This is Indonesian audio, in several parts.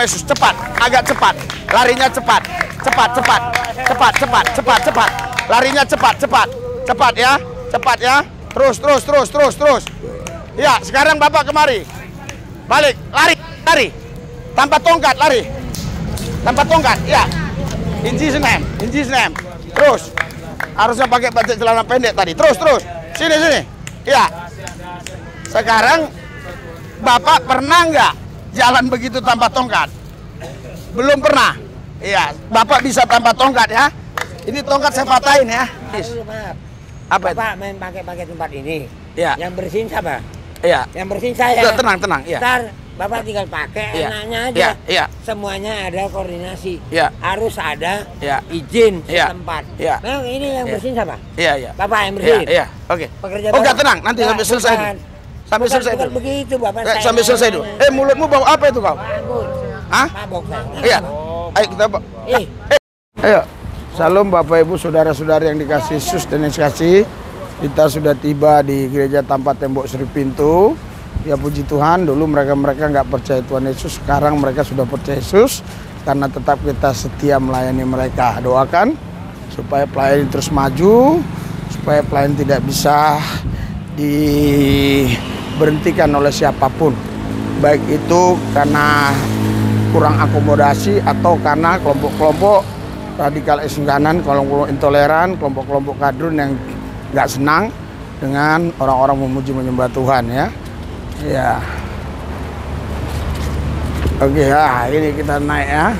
Yesus, cepat, agak cepat, larinya cepat, cepat, cepat, cepat, cepat, cepat, cepat, larinya cepat, cepat, cepat ya, terus. Ya, sekarang Bapak kemari, balik, lari, tanpa tongkat, lari, tanpa tongkat, ya, in Jesus name, terus, harusnya pakai baju celana pendek tadi, terus, sini, ya, sekarang Bapak pernah nggak jalan begitu tanpa tongkat? Belum pernah. Iya, Bapak bisa tanpa tongkat ya. Ini tongkat saya patahin ya. Apa itu? Bapak main pakai tempat ini. Iya. Yang bersihin siapa? Iya. Yang bersihin saya. Tenang. Iya. Ntar Bapak tinggal pakai, Iya. enaknya aja. Iya. Semuanya ada koordinasi. Iya. Harus ada Iya. izin Iya. setempat. Iya. Nah, ini yang bersihin siapa? Iya. Bapak yang bersihin. Iya. Oke. Pekerja Oke, Bapak. tenang. Nanti sampai selesai dulu. Sampai selesai bukan dulu. begitu, Bapak. Saya Sampai selesai dulu. Mulutmu bau apa itu kau? Hah? Mabok saya. Iya. Ayo kita Ayo. Salam Bapak Ibu saudara-saudari yang dikasih Yesus dan yang dikasih. Kita sudah tiba di gereja tanpa tembok Sri Pintu. Ya puji Tuhan, dulu mereka nggak percaya Tuhan Yesus, sekarang mereka sudah percaya Yesus karena tetap kita setia melayani mereka. Doakan supaya pelayan terus maju, supaya pelayan tidak bisa diberhentikan oleh siapapun, baik itu karena kurang akomodasi atau karena kelompok-kelompok radikal Islam kanan, kelompok intoleran, kelompok-kelompok kadrun yang nggak senang dengan orang-orang memuji menyembah Tuhan ya. Ya. Oke ya, ini kita naik ya.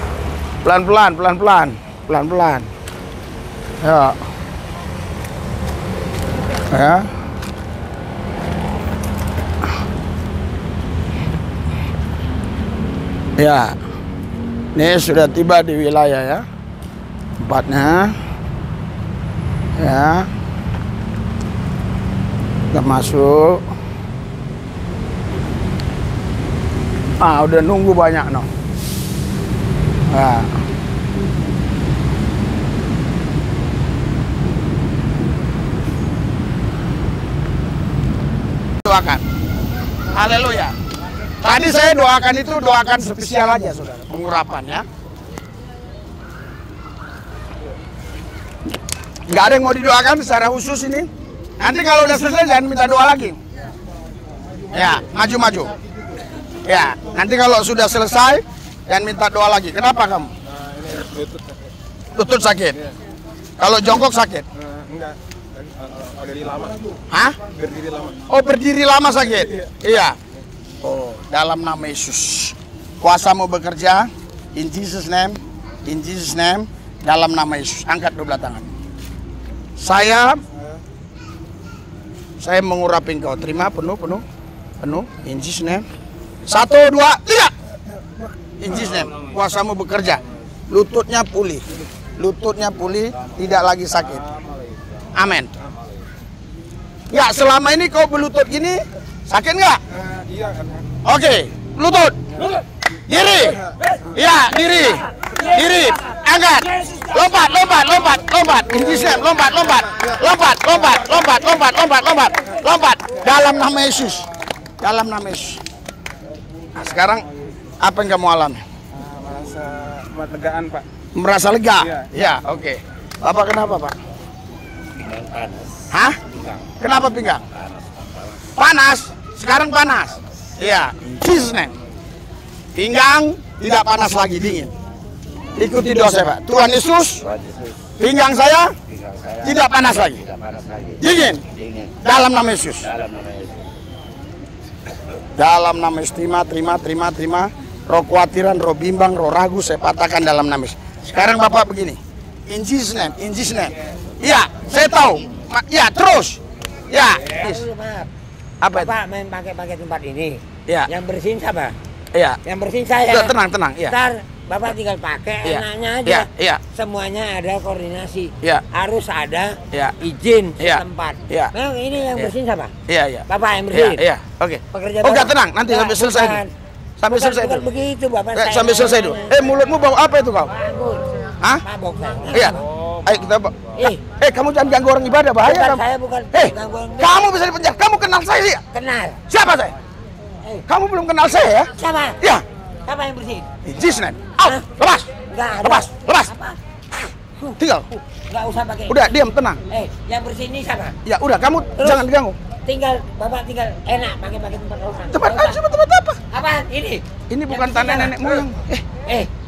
Pelan-pelan. Ya. Ya. Ini sudah tiba di wilayah ya. Tempatnya. Ya. Kita masuk. Udah nunggu banyak no. Nah. Doakan. Haleluya. Tadi saya doakan spesial aja saudara, pengurapan ya. Nggak ada yang mau didoakan secara khusus ini. Nanti kalau udah selesai jangan minta doa lagi. Ya, maju. Ya, nanti kalau sudah selesai jangan minta doa lagi. Kenapa kamu? Lutut sakit. Kalau jongkok sakit? Enggak. Berdiri lama. Hah? Berdiri lama. Oh, berdiri lama sakit. Iya. Oh, dalam nama Yesus. Kuasamu bekerja in Jesus name. Dalam nama Yesus. Angkat dua belah tangan. Saya mengurapi engkau. Terima penuh. In Jesus name. 1, 2, 3. In Jesus name. Kuasamu bekerja. Lututnya pulih, tidak lagi sakit. Amin. Ya, selama ini kau berlutut gini, sakit nggak? Iya kan. Oke, lutut. Diri. Ya, diri. Angkat. Lompat. In Jesus name, lompat. Dalam nama Yesus. Nah, sekarang apa yang kamu alami? Merasa legaan, Pak. Merasa lega? Iya. Ya, oke. Bapak kenapa, Pak? Pinggang panas. Hah? Kenapa pinggang? Panas. Sekarang panas. Iya. Jesus name. Pinggang tidak panas lagi, dingin. Ikuti doa saya, Pak. Tuhan Yesus, pinggang saya tidak panas lagi. Dingin. Dalam nama Yesus. Dalam nama Yesus, terima. Roh kekhawatiran, roh bimbang, roh ragu saya patahkan dalam nama Yesus. Sekarang Bapak begini. In Jesus name. Iya, saya tahu. Ya, terus. Ya. Apa itu? Bapak main pakai tempat ini. Ya. Yang bersihin siapa? Iya. Yang bersihin saya. Tenang. Iya. Ntar Bapak tinggal pakai, Iya. enaknya aja. Iya. Semuanya ada koordinasi. Iya. Harus ada Iya. izin Iya. setempat. Iya. Nah, ini yang bersihin siapa? Iya. Bapak yang bersihin. Iya. Oke. Pekerja Oke, Bapak. tenang. Nanti Nah, sampai selesai dulu. bukan. Sampai selesai Bukan dulu. begitu, Bapak. Saya Sampai selesai dulu. Mulutmu bau apa itu kau? Hah? Mabok saya. Iya. Ayo kita. Kamu jangan ganggu orang ibadah, bahaya Bukan, kamu. saya bukan ganggu orang ibadah. Kamu bisa dipenjara. Kamu kenal saya sih? Kenal. Siapa saya? Kamu belum kenal saya ya? Siapa? Ya. Siapa yang bersihin? In Jesus name. Out. Lepas. Enggak ada. Lepas. Lepas. Apa? Tinggal. Enggak usah pakai. Udah, diam, tenang. Yang bersihin ini siapa? Ya udah, kamu Terus? jangan diganggu. Bapak tinggal enak pakai tempat orang. Tempat apa? Apaan? Ini. Ini bukan tanah nenek moyang.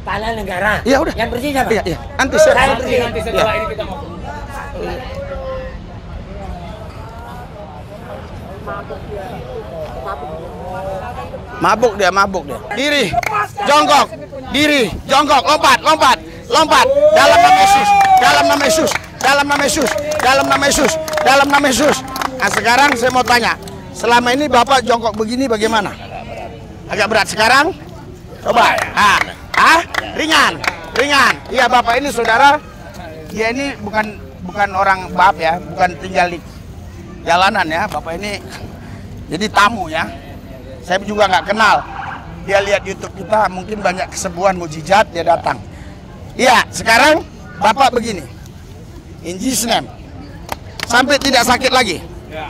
Tanah negara. Iya udah. Yang bersih siapa? Iya. Nanti saya Saya bersih. Nanti setelah ini kita mau. Mabuk dia. Diri, jongkok, lompat. Dalam nama Yesus. Nah, sekarang saya mau tanya, selama ini Bapak jongkok begini bagaimana? Agak berat sekarang? Coba. Ringan. Iya, Bapak ini saudara, dia ini bukan orang bab ya, bukan tinggal di jalanan ya. Bapak ini jadi tamu ya. Saya juga nggak kenal. Dia lihat YouTube kita, mungkin banyak kesembuhan mujizat, dia datang. Iya, sekarang Bapak begini. In Jesus name. Sampai tidak sakit lagi.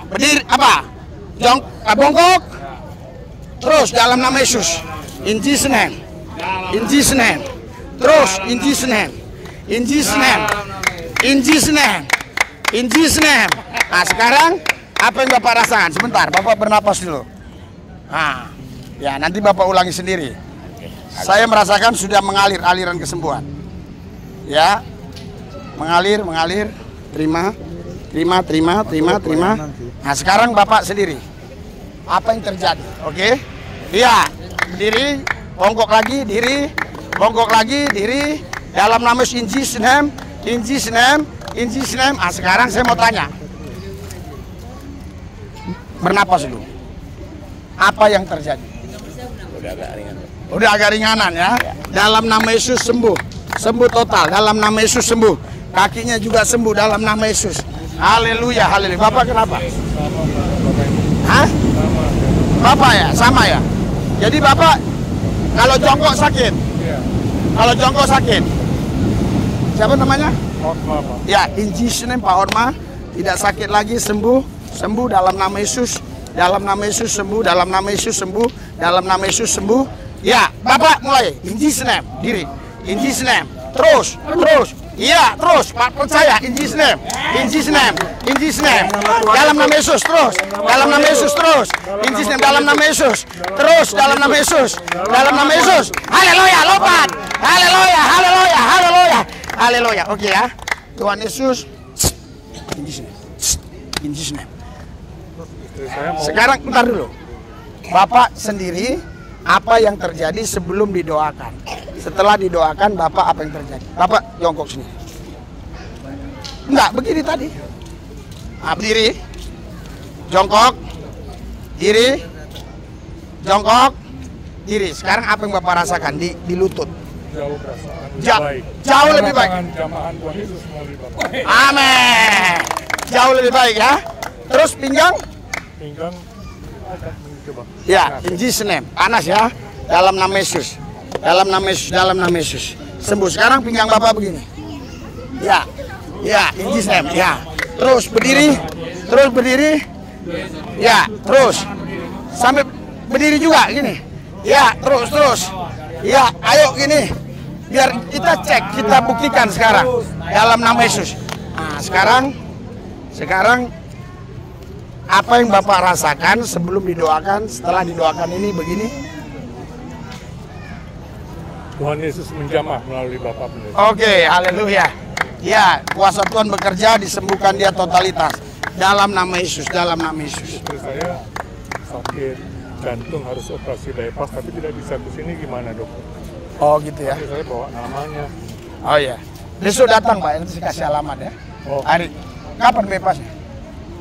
Berdiri apa? Bongkok. Terus dalam nama Yesus. In Jesus name. Terus in Jesus name. Nah, sekarang apa yang Bapak rasakan? Sebentar, Bapak bernapas dulu. Nah, ya nanti Bapak ulangi sendiri. Saya merasakan sudah mengalir aliran kesembuhan. Ya, mengalir. Terima. Nah, sekarang Bapak sendiri. Apa yang terjadi? Oke? Iya, berdiri, bongkok lagi, diri. Dalam nama in Jesus name. Ah, sekarang saya mau tanya. Bernapas dulu. Apa yang terjadi? Udah agak ringanan ya. Dalam nama Yesus sembuh total. Dalam nama Yesus sembuh. Kakinya juga sembuh dalam nama Yesus. Haleluya. Bapak kenapa? Hah? Bapak ya, sama ya. Jadi Bapak kalau jongkok sakit. Siapa namanya? Ya, in Jesus name Pak Orma, tidak sakit lagi, sembuh dalam nama Yesus. Dalam nama Yesus sembuh. Ya, Bapak mulai. In Jesus name, diri. In Jesus name. Terus. Iya, terus. Pak percaya. In Jesus name. Dalam nama Yesus terus. Dalam nama Yesus terus. In Jesus name. Dalam nama Yesus. Terus. Dalam nama Yesus. Haleluya, lompat. Haleluya. Oke ya. Tuhan Yesus. In Jesus name. Sekarang bentar dulu. Bapak sendiri apa yang terjadi sebelum didoakan? Setelah didoakan Bapak apa yang terjadi? Bapak jongkok sini. Enggak, begini tadi. Nah, berdiri. Jongkok. Diri. Jongkok. Diri. Sekarang apa yang Bapak rasakan di lutut? Jauh lebih baik. Amin. Jauh lebih baik ya. Terus pinggang ya, in Jesus name. Panas ya. Dalam nama Yesus. Sembuh. Sekarang pinggang Bapak begini. Ya, in Jesus name. Ya. Terus berdiri. Ya, terus. Sampai berdiri juga gini. Ya, terus. Ya, ayo gini. Biar kita cek, kita buktikan sekarang dalam nama Yesus. Nah, sekarang apa yang Bapak rasakan sebelum didoakan, setelah didoakan ini begini? Tuhan Yesus menjamah melalui Bapak pendeta. Oke, haleluya. Ya, kuasa Tuhan bekerja, disembuhkan dia totalitas. Dalam nama Yesus. Istri saya sakit jantung, harus operasi bypass, tapi tidak bisa ke sini, gimana dok? Oh gitu ya. Tapi saya bawa namanya. Oh iya. Besok datang Pak, nanti saya kasih alamat ya. Oh. Hari, kapan bebasnya?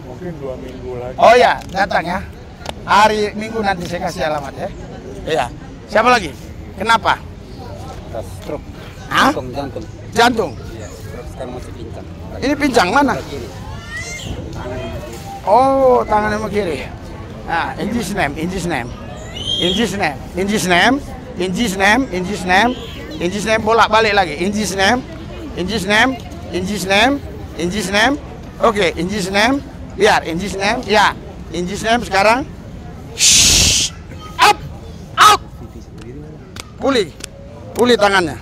Mungkin 2 minggu lagi. Oh ya, datang ya. Hari Minggu nanti saya kasih alamat ya. Iya. Siapa lagi? Kenapa? Stroke. Hah? Jantung. Iya, sekarang masih pincang. Ini pincang mana? Oh, tangan yang kiri. Nah, in Jesus name, bolak balik lagi. In Jesus name. Oke, in Jesus name. Biar, in Jesus name. Ya, in Jesus name sekarang. Shhh. Up. Pulih tangannya.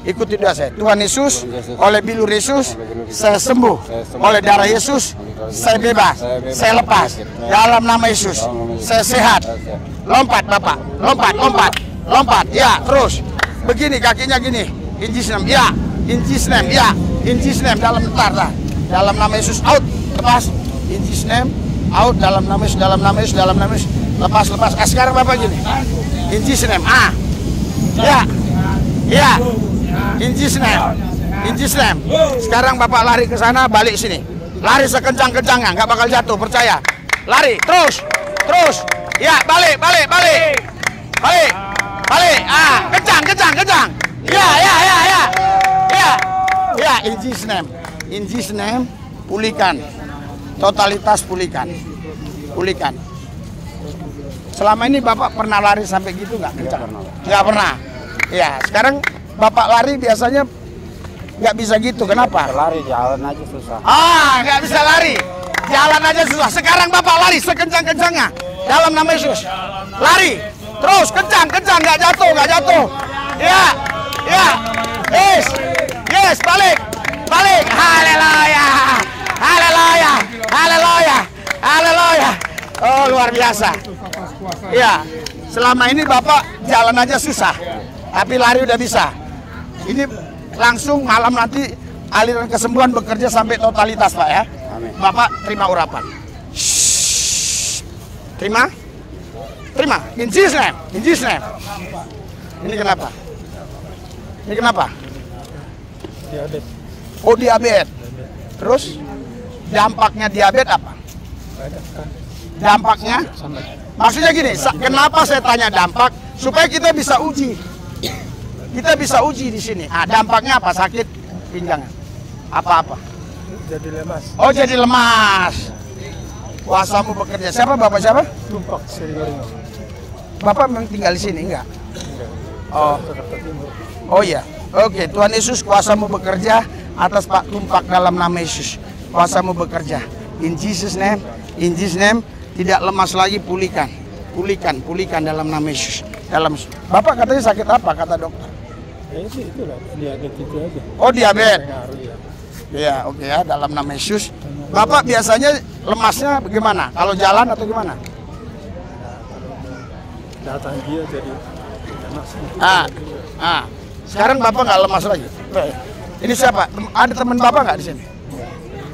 Ikuti doa saya. Tuhan Yesus, oleh bilur Yesus, saya sembuh. Oleh darah Yesus, saya bebas. Saya lepas. Dalam nama Yesus, saya sehat. Lompat Bapak, lompat. Ya, terus. Begini kakinya gini. In Jesus name, ya. In Jesus name, ya. In Jesus name, dalam dalam nama Yesus, out. Lepas. In Jesus name, out. Dalam nama Yesus, dalam nama Yesus, dalam nama Yesus. Lepas. Sekarang Bapak gini. In Jesus name, ya. In Jesus name. Sekarang Bapak lari ke sana, balik sini. Lari sekencang-kencangnya, nggak bakal jatuh, percaya. Lari, terus. Ya, balik. Kencang. Ya, in Jesus name, pulihkan. Totalitas pulihkan. Selama ini Bapak pernah lari sampai gitu nggak kencang? Nggak pernah. Ya, sekarang Bapak lari biasanya nggak bisa gitu. Kenapa? Lari jalan aja susah. Nggak bisa lari. Jalan aja susah. Sekarang Bapak lari sekencang-kencangnya. Dalam nama Yesus. Lari. Terus kencang. Nggak jatuh. Ya. Yes. Balik. Haleluya. Oh, luar biasa. Ya. Selama ini Bapak jalan aja susah. Tapi lari udah bisa. Ini langsung malam nanti aliran kesembuhan bekerja sampai totalitas Pak ya. Amin. Bapak terima urapan. Terima. In Jesus name. Ini kenapa? Diabetes. Oh, diabetes. Terus dampaknya diabetes apa? Dampaknya? Maksudnya gini, kenapa saya tanya dampak? Supaya kita bisa uji. Di sini. Dampaknya apa? Sakit pinggang. Apa-apa? Jadi lemas. Oh, jadi lemas. Kuasamu bekerja. Siapa Bapak siapa? Tumpak Sirigoringo. Bapak memang tinggal di sini enggak? Oh iya. Oke, Tuhan Yesus, kuasamu bekerja atas Pak Tumpak dalam nama Yesus. Kuasamu bekerja. In Jesus name, tidak lemas lagi, pulihkan dalam nama Yesus. Bapak katanya sakit apa kata dokter? Itulah diabetes itu aja. Oh, diabetes. Pengaruh ya. Ya, oke ya, dalam nama Yesus. Bapak biasanya lemasnya bagaimana? Kalau jalan atau gimana? Datang dia jadi lemas. Sekarang Bapak nggak lemas lagi. Ini siapa? Ada teman Bapak nggak di sini?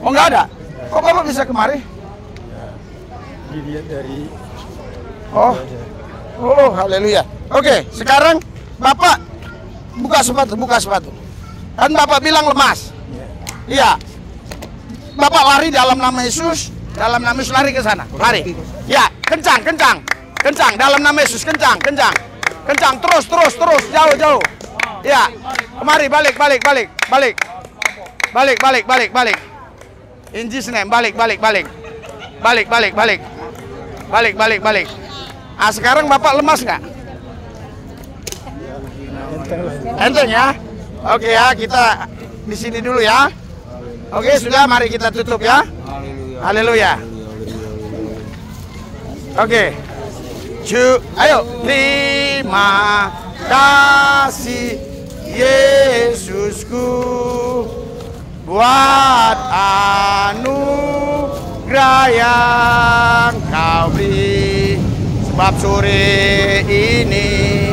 Oh, nggak ada. Kok Bapak bisa kemari? Dilihat dari Oh, haleluya. Oke, sekarang Bapak buka sepatu. Kan Bapak bilang lemas. Iya. Bapak lari dalam nama Yesus. Lari ke sana. Lari. Ya, kencang. Dalam nama Yesus, kencang. Terus. Jauh. Ya. Kemari, balik. In Jesus name, balik. Sekarang Bapak lemas nggak? Enteng ya? Oke ya, kita di sini dulu ya. Oke, sudah, mari kita tutup ya. Haleluya. Oke. Ayo. Terima kasih Yesusku buat anugerah yang Kau beri. Sebab sore ini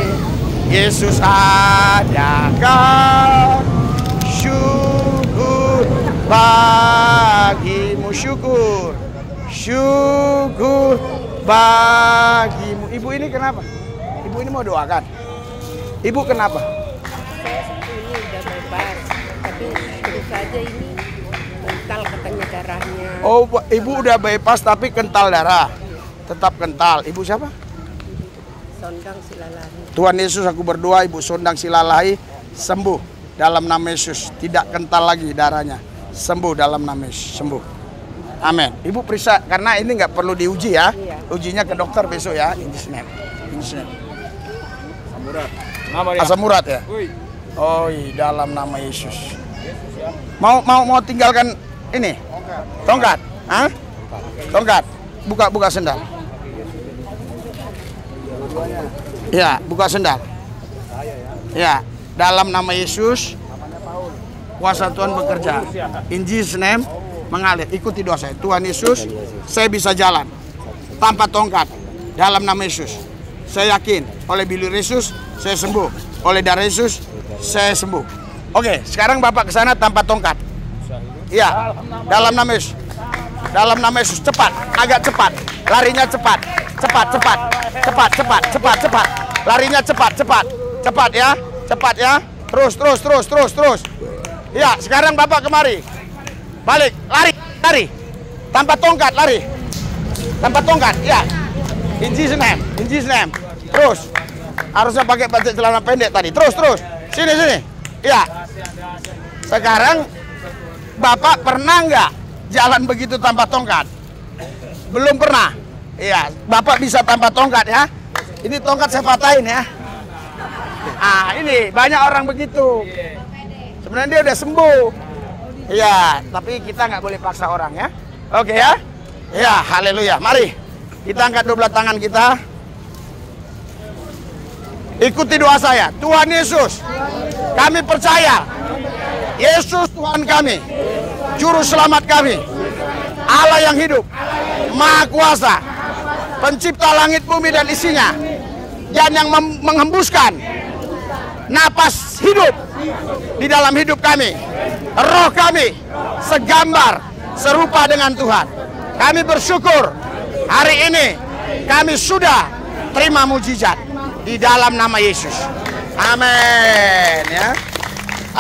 Yesus adakan syukur bagimu, syukur bagimu. Ibu ini kenapa? Ibu ini mau doakan. Ibu kenapa? Saya ini udah bebas, tapi terus saja ini kental katanya darahnya. Oh, ibu udah bypass tapi kental darah. Tetap kental. Ibu siapa? Sondang Silalahi. Tuhan Yesus, aku berdoa Ibu Sondang Silalahi sembuh dalam nama Yesus. Tidak kental lagi darahnya. Sembuh dalam nama Yesus. Sembuh. Amin. Ibu periksa karena ini nggak perlu diuji ya. Iya. Ujinya ke dokter besok ya. In Jesus name. Nama Asam urat ya. Oh, dalam nama Yesus. Mau tinggalkan ini? Tongkat. Hah? Tongkat. Buka sendal. Ya, buka sendal. Ya, dalam nama Yesus, kuasa Tuhan bekerja. In Jesus name, mengalir. Ikuti doa saya. Tuhan Yesus, saya bisa jalan tanpa tongkat. Dalam nama Yesus, saya yakin oleh bilir Yesus, saya sembuh. Oleh darah Yesus, saya sembuh. Oke, sekarang Bapak ke sana tanpa tongkat. Iya, dalam nama Yesus. Dalam nama Yesus, cepat, agak cepat. Larinya cepat. Cepat, cepat. Cepat, cepat, cepat, cepat. Larinya cepat, cepat. Cepat ya. Cepat ya. Terus. Ya, sekarang Bapak kemari. Balik, lari. Tanpa tongkat, lari. Tanpa tongkat, ya. In Jesus name. Terus. Harusnya pakai baju celana pendek tadi. Terus. Sini. Ya. Sekarang Bapak pernah nggak jalan begitu tanpa tongkat? Belum pernah. Iya, Bapak bisa tanpa tongkat ya. Ini tongkat saya patahin ya. Ini banyak orang begitu. Sebenarnya dia udah sembuh. Iya, tapi kita nggak boleh paksa orang ya. Oke ya. Ya, haleluya. Mari kita angkat dua tangan kita. Ikuti doa saya. Tuhan Yesus, kami percaya Yesus Tuhan kami, Juru Selamat kami, Allah yang hidup, Maha Kuasa, Pencipta langit bumi dan isinya, dan yang menghembuskan napas hidup di dalam hidup kami. Roh kami segambar serupa dengan Tuhan. Kami bersyukur hari ini kami sudah terima mujizat di dalam nama Yesus. Amin ya.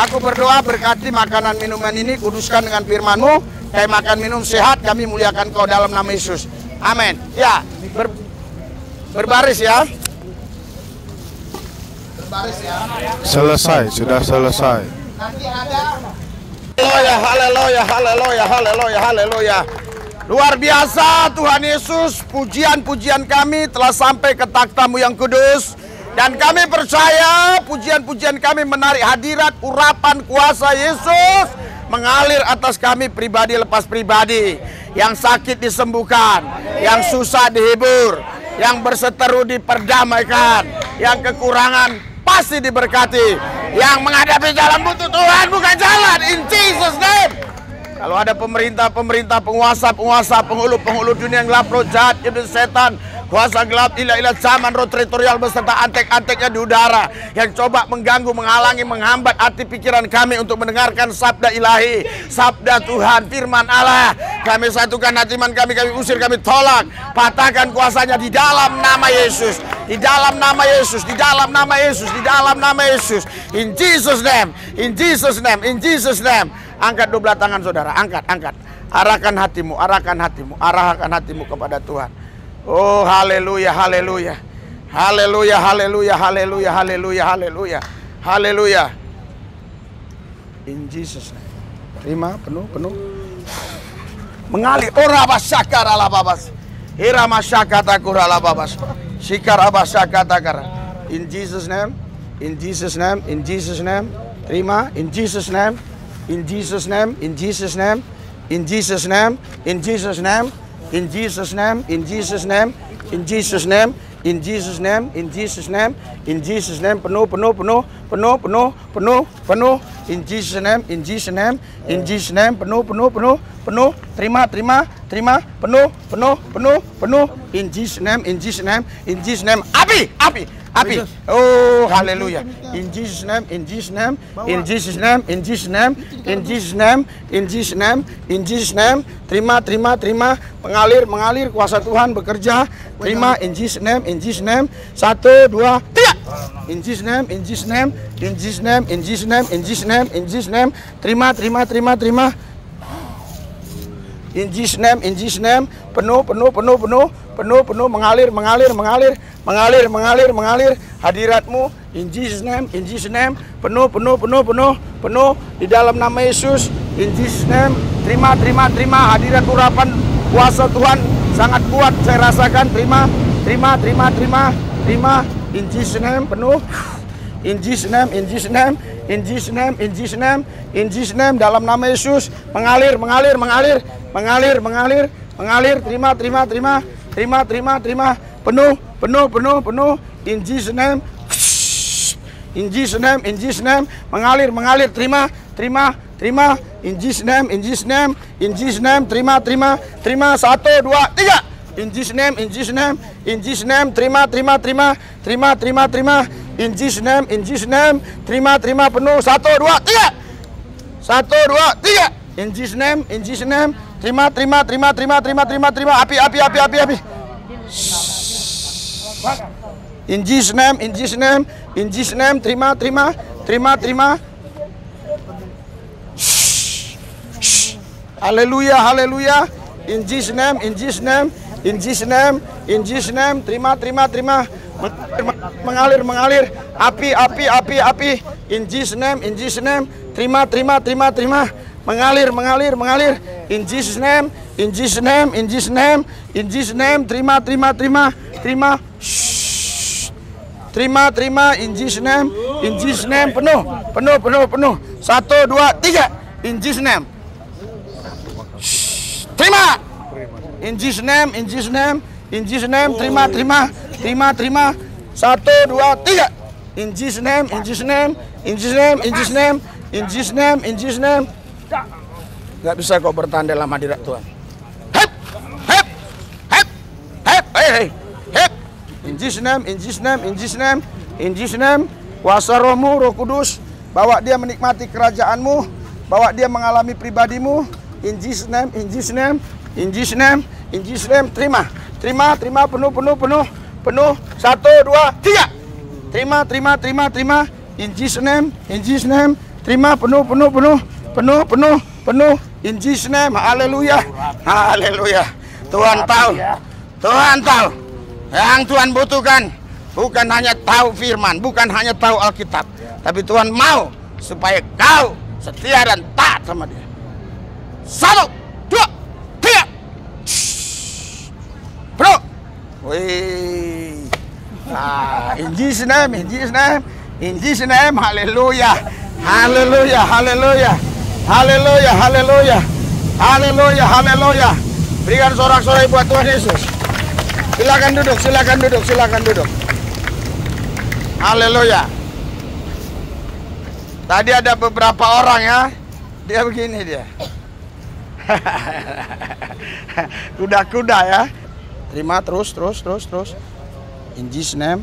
Aku berdoa berkati makanan minuman ini, kuduskan dengan firman-Mu. Kami makan minum sehat, kami muliakan Kau dalam nama Yesus. Amin. Ya, berbaris ya. Berbaris ya. Selesai, sudah selesai. Nanti ada. Haleluya. Luar biasa Tuhan Yesus. Pujian-pujian kami telah sampai ke takhta-Mu yang kudus. Dan kami percaya pujian-pujian kami menarik hadirat urapan kuasa Yesus mengalir atas kami pribadi lepas pribadi. Yang sakit disembuhkan, yang susah dihibur, yang berseteru diperdamaikan, yang kekurangan pasti diberkati, yang menghadapi jalan buntu Tuhan bukan jalan. In Jesus name. Kalau ada pemerintah, penguasa, penghulu dunia yang gelap, roh jahat, iblis setan, kuasa gelap, ilah-ilah zaman, roh teritorial beserta antek-anteknya di udara yang coba mengganggu, menghalangi, menghambat hati pikiran kami untuk mendengarkan sabda ilahi, sabda Tuhan, firman Allah. Kami satukan hati iman kami usir, kami tolak, patahkan kuasanya di dalam nama Yesus, di dalam nama Yesus, di dalam nama Yesus, di dalam nama Yesus. In Jesus name, in Jesus name, in Jesus name. Angkat dua belah tangan saudara, angkat. Arahkan hatimu kepada Tuhan. Oh, haleluya. In Jesus name. Terima penuh. Mengalir. Ora basyakara lababas. Ira masyakata kurala babas. Sikara basyakata kara. In Jesus name. Terima in Jesus name. In Jesus name, in Jesus name, in Jesus name, in Jesus name, in Jesus name, in Jesus name, in Jesus name, in Jesus name, in Jesus name, in Jesus name, penuh, in Jesus name, in Jesus name, in Jesus name, penuh, terima, penuh, in Jesus name, in Jesus name, in Jesus name, api. Oh, haleluya. In Jesus name, in Jesus name, in Jesus name, in Jesus name, in Jesus name, in Jesus name, in Jesus name. Terima. Mengalir kuasa Tuhan bekerja. Terima in Jesus name, in Jesus name. 1, 2, 3. In Jesus name, in Jesus name, in Jesus name, in Jesus name, in Jesus name, in Jesus name. Terima. In Jesus name, penuh, mengalir hadirat-Mu. In Jesus name, penuh di dalam nama Yesus. In Jesus name, terima hadirat urapan kuasa Tuhan sangat kuat saya rasakan. Terima. In Jesus name, penuh. In Jesus name, dalam nama Yesus, mengalir. Terima. Penuh. In Jesus name. In Jesus name, in Jesus name. Mengalir, mengalir. Terima, terima, terima. In Jesus name, in Jesus name. In Jesus name, terima, terima, terima. 1, 2, 3. In Jesus name, in Jesus name. In Jesus name, terima, terima, terima. Terima, terima, terima. In Jesus name, in Jesus name. Terima, terima penuh. 1, 2, 3. 1, 2, 3. In Jesus name, in Jesus name. Terima, terima, terima, terima, terima, terima, terima. Api, api, api, api, api. In Jesus name, in Jesus name, in Jesus name, terima, terima, terima, terima. Haleluya, haleluya. In Jesus name, in Jesus name, in Jesus name, in Jesus name, terima, terima, terima. Mengalir, mengalir. Api, api, api, api. In Jesus name, in Jesus name, terima, terima, terima, terima. Mengalir, mengalir, mengalir. In Jesus name, in Jesus name, in Jesus name, in Jesus name, terima, terima, terima, terima. Terima, terima, in Jesus name, in Jesus name, penuh, penuh, penuh, penuh. 1, 2, 3, in Jesus name. Terima, in Jesus name, in Jesus name, in Jesus name, terima, terima, terima, terima. 1, 2, 3, in Jesus name, in Jesus name, in Jesus name, in Jesus name, in Jesus name, in Jesus name. Gak bisa kau bertahan dalam hadirat Tuhan. Hep, hep, hep, hep, hei, hei, hep. In Jesus name, in Jesus name, in Jesus name, in Jesus name. Kuasa Rohmu, Roh Kudus, bawa dia menikmati kerajaanmu, bawa dia mengalami pribadimu. In Jesus name, in Jesus name, in Jesus name, in Jesus name. Terima, terima, terima, penuh, penuh, penuh, penuh. 1, 2, 3. Terima, terima, terima, terima. In Jesus name, in Jesus name. Terima, penuh, penuh, penuh, penuh, penuh, penuh. In Jesus name, haleluya, haleluya. Tuhan tahu, Tuhan tahu. Yang Tuhan butuhkan bukan hanya tahu firman, bukan hanya tahu Alkitab, tapi Tuhan mau supaya kau setia dan taat sama dia. 1, 2, 3. Bro. Wih. In Jesus name, in Jesus name, in Jesus name, haleluya. Haleluya, haleluya. Haleluya, haleluya. Haleluya, haleluya. Berikan sorak-sorai buat Tuhan Yesus. Silakan duduk, silakan duduk, silakan duduk. Haleluya. Tadi ada beberapa orang ya. Dia begini dia. Kuda-kuda ya. Terima, terus, terus, terus, terus. In Jesus name.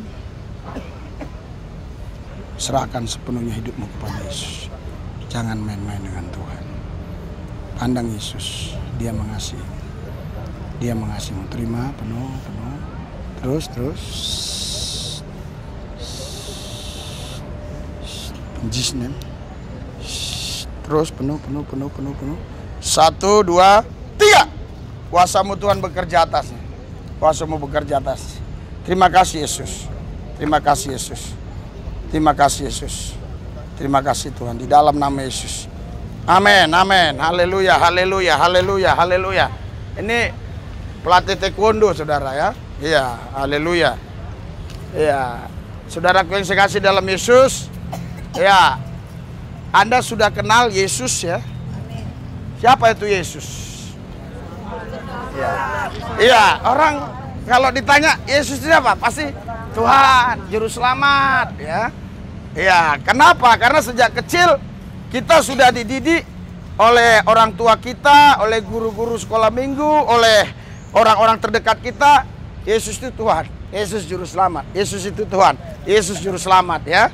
Serahkan sepenuhnya hidupmu kepada Yesus. Jangan main-main dengan Tuhan. Pandang Yesus. Dia mengasihi. Dia mengasihimu. Terima, penuh, penuh. Terus, terus. In Jesus name. Terus, penuh, penuh, penuh, penuh, penuh. 1, 2, 3. Kuasamu Tuhan bekerja atasnya. Kuasamu bekerja atas. Terima kasih Yesus. Terima kasih Yesus. Terima kasih Yesus. Terima kasih Tuhan. Di dalam nama Yesus. Amin, amin. Haleluya, haleluya, haleluya, haleluya. Ini pelatih taekwondo saudara ya. Iya, haleluya. Iya. Saudaraku yang saya kasih dalam Yesus. Ya. Anda sudah kenal Yesus ya. Siapa itu Yesus? Iya. Iya, orang kalau ditanya Yesus itu apa? Pasti Tuhan, juru selamat ya. Iya, kenapa? Karena sejak kecil kita sudah dididik oleh orang tua kita, oleh guru-guru sekolah minggu, oleh orang-orang terdekat kita. Yesus itu Tuhan, Yesus juru selamat, Yesus itu Tuhan, Yesus juru selamat ya.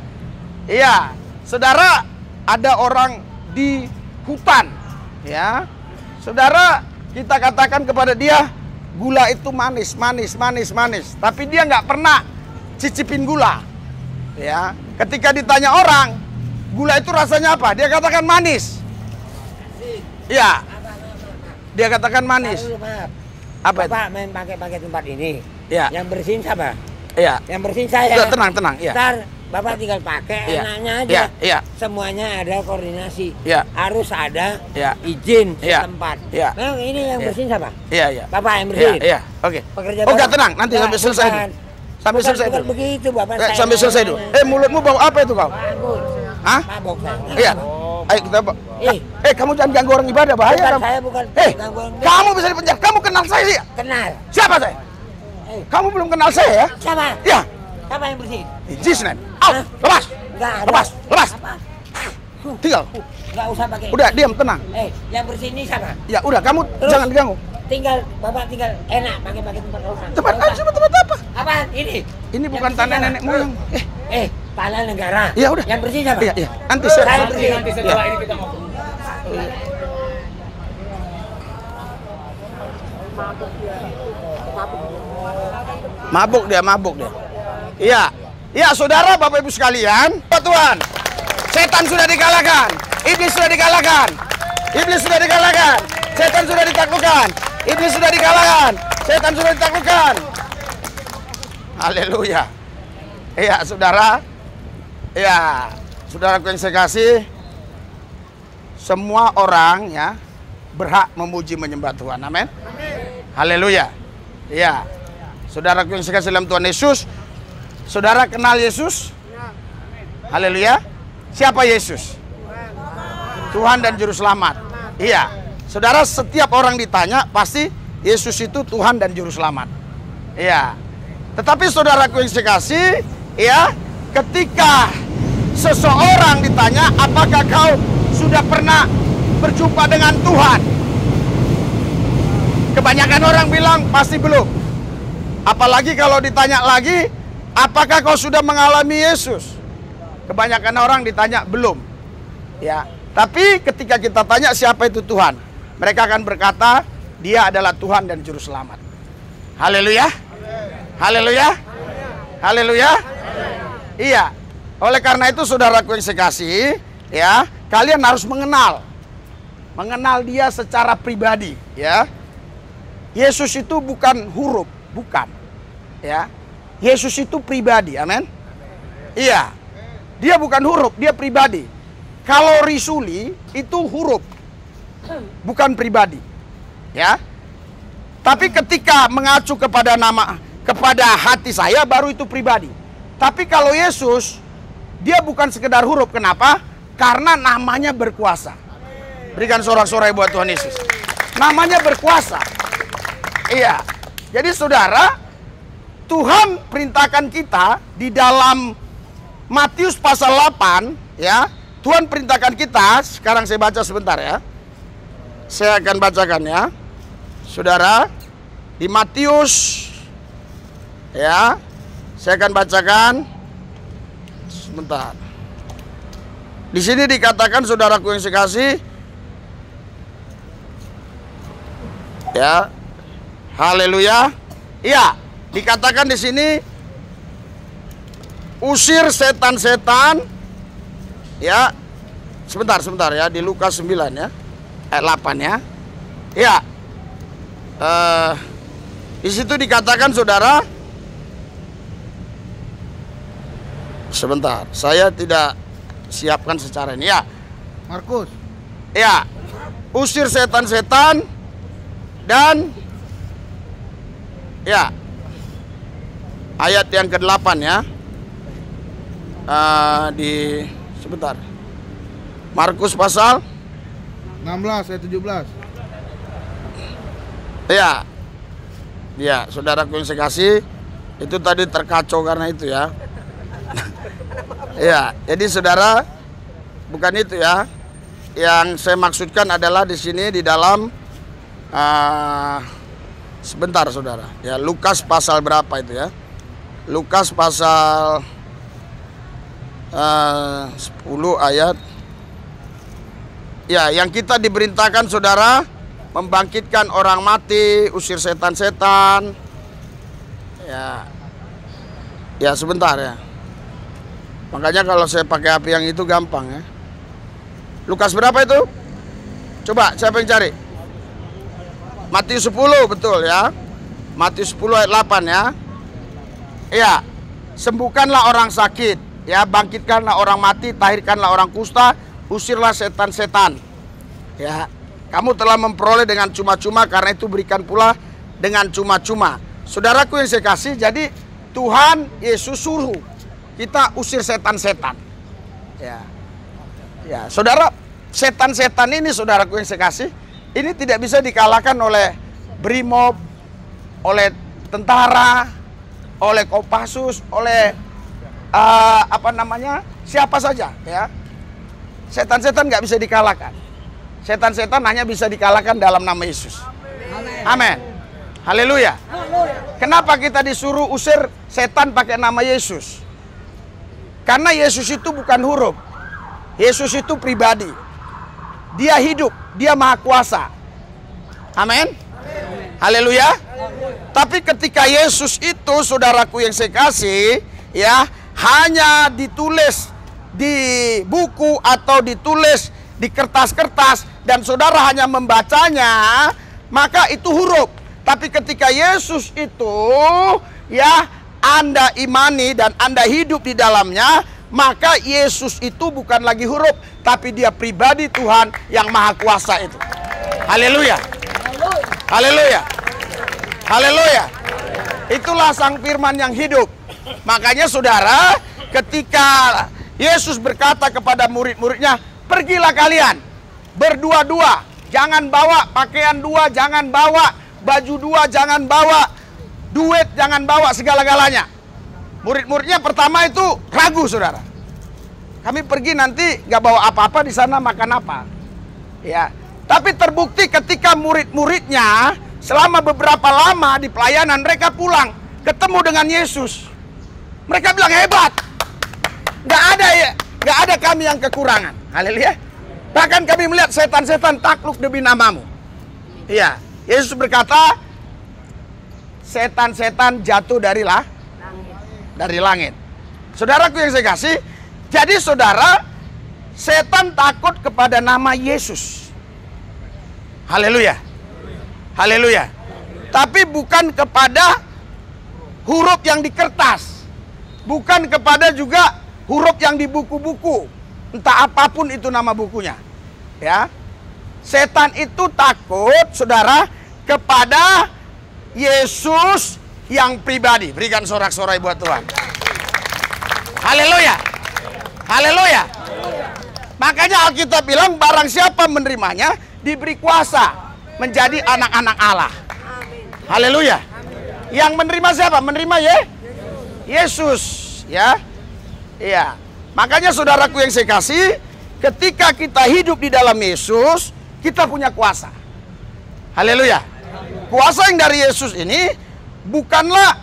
Iya, saudara, ada orang di hutan ya. Saudara, kita katakan kepada dia, gula itu manis, manis, manis, manis. Tapi dia nggak pernah cicipin gula ya. Ketika ditanya orang, gula itu rasanya apa? Dia katakan manis. Iya, dia katakan manis. Apa itu? Bapak main pakai tempat ini. Iya. Yang bersihin siapa? Iya. Yang bersihin saya. Udah, tenang, tenang. Iya. Ntar Bapak tinggal pakai Iya. enaknya aja. Iya, iya. Semuanya ada koordinasi. Iya. Harus ada Iya. izin Iya. setempat. Iya. Nah, ini yang Iya. bersihin siapa? Iya, iya. Bapak yang Iya, bersihin. iya. Oke. Pekerja Oh, enggak, Bapak. tenang. Nanti Nah, sampai selesai bukan. dulu. Sampai selesai Bukan dulu. begitu Bapak. Saya Sampai selesai dulu. Mulutmu bau apa itu kau? Hah? Mabok saya. Iya. Ayo kita kamu jangan ganggu orang ibadah, bahaya Bukan, kamu. saya bukan ganggu orang ibadah. Kamu bisa dipenjara. Kamu kenal saya sih? Kenal. Siapa saya? Kamu belum kenal saya ya? Siapa? Ya. Siapa yang bersihin? In Jesus name. Out. Lepas. Enggak ada. Lepas. Lepas. Apa? Tinggal. Enggak usah pakai. Udah, diam, tenang. Yang bersihin ini siapa? Ya udah, kamu Terus? jangan diganggu. Bapak tinggal enak pakai tempat orang. Tempat Nggak usah. coba tempat apa? Apaan? Ini? Ini bukan Yang tanah bersih nenek siapa? moyang. Tanah negara. Ya udah. Yang bersih siapa? Iya, iya. Nanti saya. Saya bersih. Nanti setelah ini kita mau. Mabuk dia. Iya. Iya, saudara, Bapak Ibu sekalian. Tuhan, setan sudah dikalahkan. Iblis sudah dikalahkan. Iblis sudah dikalahkan. Setan sudah ditaklukkan. Iblis sudah dikalahkan. Setan sudah ditaklukkan. Haleluya. Iya, saudara. Iya, saudaraku yang saya kasih. Semua orang ya berhak memuji menyembah Tuhan. Amin. Haleluya. Iya. Saudaraku yang saya kasih dalam Tuhan Yesus. Saudara kenal Yesus? Haleluya. Siapa Yesus? Tuhan dan Juru Selamat. Iya. Saudara, setiap orang ditanya pasti Yesus itu Tuhan dan Juru Selamat. Iya. Tetapi saudaraku yang saya kasih, ya, ketika seseorang ditanya, apakah kau sudah pernah berjumpa dengan Tuhan? Kebanyakan orang bilang pasti belum. Apalagi kalau ditanya lagi, apakah kau sudah mengalami Yesus? Kebanyakan orang ditanya belum. Ya, tapi ketika kita tanya siapa itu Tuhan, mereka akan berkata, dia adalah Tuhan dan Juru Selamat. Haleluya. Haleluya. Haleluya. Iya. Oleh karena itu saudaraku yang saya kasih, ya, kalian harus mengenal dia secara pribadi, ya. Yesus itu bukan huruf, bukan. Ya. Yesus itu pribadi, amin. Iya. Dia bukan huruf, dia pribadi. Kalau Risuli itu huruf, bukan pribadi. Ya. Tapi ketika mengacu kepada hati saya, baru itu pribadi. Tapi kalau Yesus, dia bukan sekedar huruf. Kenapa? Karena namanya berkuasa. Berikan sorak-sorai buat Tuhan Yesus. Namanya berkuasa. Iya. Jadi saudara, Tuhan perintahkan kita di dalam Matius pasal 8, ya. Tuhan perintahkan kita, sekarang saya baca sebentar ya. Saya akan bacakan ya. Saudara, di Matius, ya, saya akan bacakan sebentar. Di sini dikatakan, saudaraku yang saya kasih, ya, haleluya, iya, dikatakan di sini, usir setan-setan, ya, sebentar ya, di Lukas 9 ya, ayat 8 ya, ya. Di situ dikatakan saudara, sebentar, saya tidak siapkan secara ini ya. Markus. Ya, usir setan-setan dan ya, ayat yang ke-8 ya. Di sebentar. Markus pasal 16 ayat 17. ya. Ya, saudaraku yang saya kasih, itu tadi terkacau karena itu ya. Ya, jadi saudara, bukan itu ya. Yang saya maksudkan adalah di sini di dalam sebentar saudara. Ya, Lukas pasal berapa itu ya? Lukas pasal 10 ayat. Ya, yang kita diperintahkan saudara, membangkitkan orang mati, usir setan-setan. Ya. Ya, sebentar ya. Makanya kalau saya pakai HP yang itu gampang ya. Lukas berapa itu? Coba, siapa yang cari? Matius 10, betul ya. Matius 10 ayat 8 ya. Iya. Sembuhkanlah orang sakit, ya, bangkitkanlah orang mati, tahirkanlah orang kusta, usirlah setan-setan. Ya. Kamu telah memperoleh dengan cuma-cuma, karena itu berikan pula dengan cuma-cuma. Saudaraku yang saya kasih, jadi Tuhan Yesus suruh kita usir setan-setan. Ya. Ya, saudara, setan-setan ini saudaraku yang saya kasih, ini tidak bisa dikalahkan oleh brimob, oleh tentara, oleh Kopassus, oleh siapa saja, ya. Setan-setan nggak bisa dikalahkan. Setan-setan hanya bisa dikalahkan dalam nama Yesus. Amin. Haleluya. Kenapa kita disuruh usir setan pakai nama Yesus? Karena Yesus itu bukan huruf. Yesus itu pribadi. Dia hidup, dia maha kuasa. Amin. Haleluya. Tapi ketika Yesus itu, saudaraku yang saya kasih, ya, hanya ditulis di buku atau ditulis di kertas-kertas dan saudara hanya membacanya, maka itu huruf. Tapi ketika Yesus itu, ya, Anda imani dan Anda hidup di dalamnya, maka Yesus itu bukan lagi huruf, tapi dia pribadi Tuhan yang maha kuasa itu. Haleluya. Haleluya. Haleluya. Itulah sang firman yang hidup. Makanya saudara, ketika Yesus berkata kepada murid-muridnya, pergilah kalian berdua-dua, jangan bawa pakaian dua, jangan bawa baju dua, jangan bawa duit, jangan bawa segala-galanya. Murid-muridnya pertama itu ragu, saudara. Kami pergi nanti gak bawa apa-apa, di sana makan apa? Ya. Tapi terbukti ketika murid-muridnya selama beberapa lama di pelayanan, mereka pulang ketemu dengan Yesus. Mereka bilang hebat. Gak ada kami yang kekurangan. Haleluya. Bahkan kami melihat setan-setan takluk demi namamu. Iya. Yesus berkata, setan-setan jatuh dari langit. Saudaraku yang saya kasih, jadi saudara, setan takut kepada nama Yesus. Haleluya. Haleluya. Tapi bukan kepada huruf yang di kertas. Bukan kepada juga huruf yang di buku-buku. Entah apapun itu nama bukunya. Ya. Setan itu takut, saudara, kepada Yesus yang pribadi. Berikan sorak-sorai buat Tuhan. Haleluya. Haleluya. Makanya Alkitab bilang, barang siapa menerimanya, diberi kuasa menjadi anak-anak Allah. Haleluya. Yang menerima siapa? Menerima Yesus, ya. Iya. Makanya saudaraku yang saya kasih, ketika kita hidup di dalam Yesus, kita punya kuasa. Haleluya. Kuasa yang dari Yesus ini bukanlah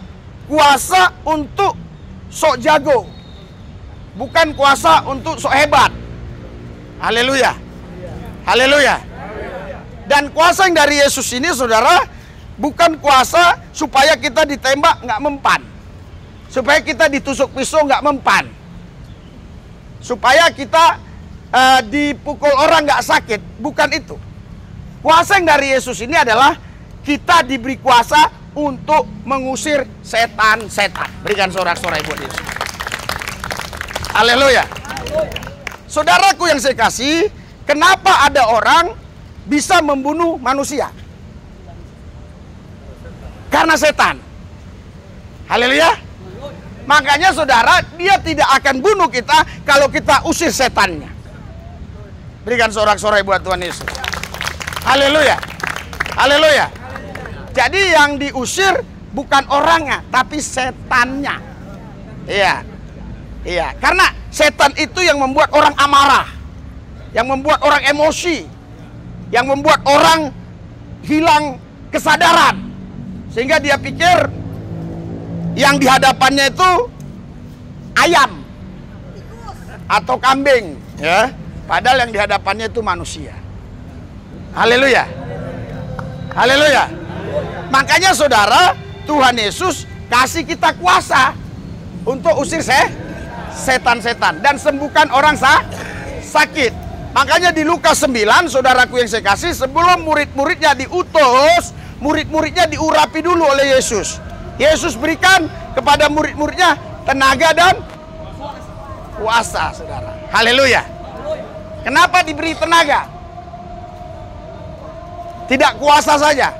kuasa untuk sok jago. Bukan kuasa untuk sok hebat. Haleluya. Haleluya. Dan kuasa yang dari Yesus ini, saudara, bukan kuasa supaya kita ditembak nggak mempan. Supaya kita ditusuk pisau nggak mempan. Supaya kita dipukul orang nggak sakit. Bukan itu. Kuasa yang dari Yesus ini adalah kita diberi kuasa untuk mengusir setan-setan. Berikan sorak-sorai buat Yesus. Haleluya. Saudaraku yang saya kasih, kenapa ada orang bisa membunuh manusia? Karena setan. Haleluya. Makanya saudara, dia tidak akan bunuh kita kalau kita usir setannya. Berikan sorak-sorai buat Tuhan Yesus. Haleluya. Haleluya. Jadi yang diusir bukan orangnya, tapi setannya. Iya. Iya, karena setan itu yang membuat orang amarah, yang membuat orang emosi, yang membuat orang hilang kesadaran, sehingga dia pikir yang di hadapannya itu ayam atau kambing, ya. Padahal yang di hadapannya itu manusia. Haleluya. Haleluya. Makanya saudara, Tuhan Yesus kasih kita kuasa untuk usir setan-setan dan sembuhkan orang sakit. Makanya di Lukas 9, saudaraku yang saya kasih, sebelum murid-muridnya diutus, murid-muridnya diurapi dulu oleh Yesus. Yesus berikan kepada murid-muridnya tenaga dan kuasa, saudara. Haleluya. Kenapa diberi tenaga? Tidak kuasa saja.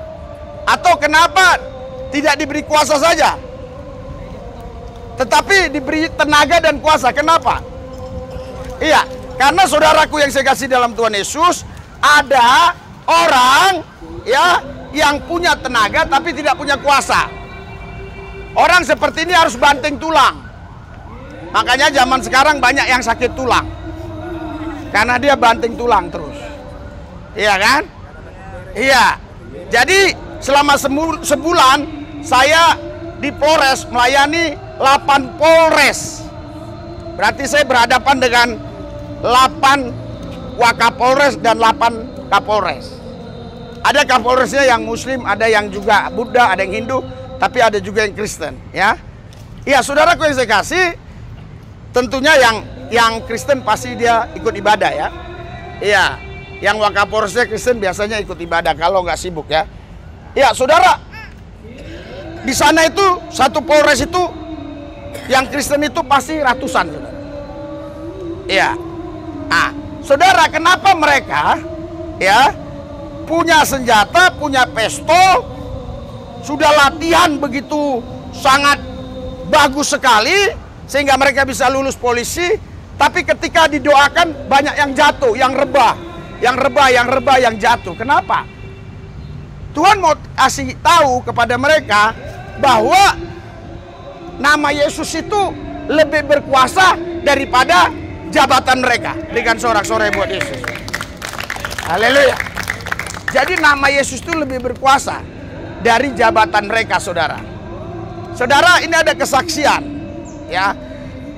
Atau kenapa tidak diberi kuasa saja, tetapi diberi tenaga dan kuasa? Kenapa? Iya, karena saudaraku yang saya kasih dalam Tuhan Yesus, ada orang, ya, yang punya tenaga tapi tidak punya kuasa. Orang seperti ini harus banting tulang. Makanya zaman sekarang banyak yang sakit tulang. Karena dia banting tulang terus. Iya kan? Iya. Jadi selama sebulan saya di Polres melayani 8 Polres. Berarti saya berhadapan dengan 8 Wakapolres dan 8 Kapolres. Ada Kapolresnya yang Muslim, ada yang juga Buddha, ada yang Hindu, tapi ada juga yang Kristen, ya. Iya, saudaraku yang saya kasih, tentunya yang Kristen pasti dia ikut ibadah, ya. Iya, yang Wakapolresnya Kristen biasanya ikut ibadah kalau nggak sibuk, ya. Iya, saudara, di sana itu satu Polres itu yang Kristen itu pasti ratusan, saudara. Iya. Nah, saudara, kenapa mereka, ya, punya senjata, punya pistol, sudah latihan begitu sangat bagus sekali sehingga mereka bisa lulus polisi, tapi ketika didoakan banyak yang jatuh, yang rebah, yang jatuh. Kenapa? Tuhan mau kasih tahu kepada mereka bahwa nama Yesus itu lebih berkuasa daripada jabatan mereka. Berikan sorak-sorai buat Yesus. Haleluya. Jadi nama Yesus itu lebih berkuasa dari jabatan mereka, saudara. Saudara, ini ada kesaksian, ya.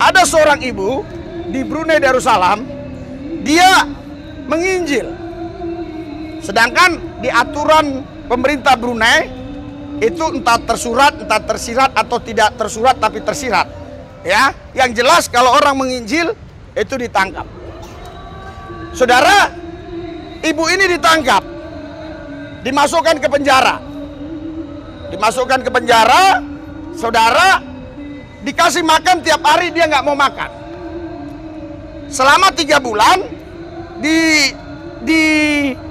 Ada seorang ibu di Brunei Darussalam, dia menginjil. Sedangkan di aturan pemerintah Brunei itu entah tersurat, entah tersirat atau tidak tersurat tapi tersirat. Ya, yang jelas kalau orang menginjil itu ditangkap. Saudara, ibu ini ditangkap, dimasukkan ke penjara. Dimasukkan ke penjara, saudara, dikasih makan tiap hari, dia nggak mau makan. Selama 3 bulan di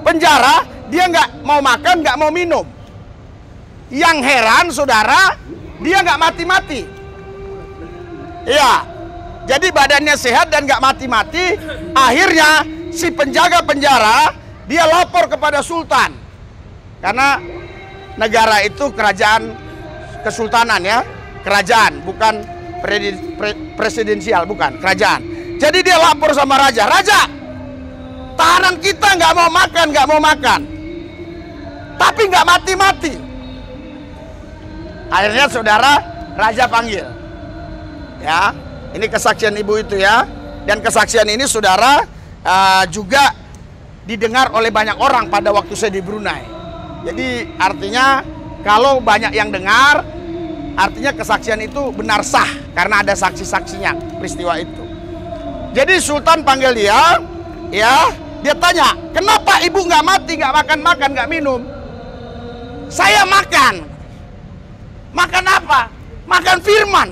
penjara, dia nggak mau makan, nggak mau minum. Yang heran, saudara, dia nggak mati-mati. Iya, jadi badannya sehat dan nggak mati-mati. Akhirnya si penjaga penjara dia lapor kepada sultan, karena negara itu kerajaan kesultanan, ya, kerajaan, bukan presidensial, bukan kerajaan. Jadi dia lapor sama raja, raja, tahanan kita nggak mau makan, tapi nggak mati-mati. Akhirnya saudara, raja panggil, ya. Ini kesaksian ibu itu, ya. Dan kesaksian ini saudara juga didengar oleh banyak orang pada waktu saya di Brunei. Jadi artinya kalau banyak yang dengar, artinya kesaksian itu benar sah karena ada saksi-saksinya peristiwa itu. Jadi sultan panggil dia, ya. Dia tanya, kenapa ibu nggak mati, nggak makan, nggak minum? Saya makan. Makan apa? Makan firman.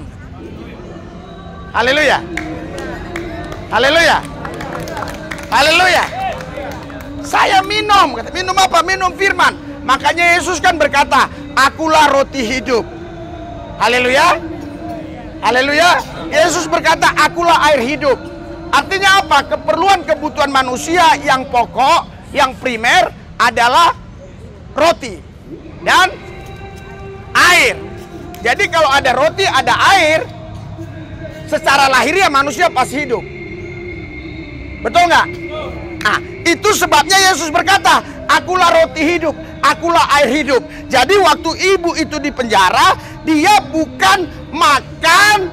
Haleluya. Haleluya. Haleluya. Saya minum. Minum apa? Minum firman. Makanya Yesus kan berkata, akulah roti hidup. Haleluya. Haleluya. Yesus berkata, akulah air hidup. Artinya apa? Keperluan kebutuhan manusia yang pokok, yang primer adalah roti dan air. Jadi kalau ada roti, ada air, secara lahiriah manusia pasti hidup. Betul nggak? Nah, itu sebabnya Yesus berkata, akulah roti hidup, akulah air hidup. Jadi waktu ibu itu di penjara, dia bukan makan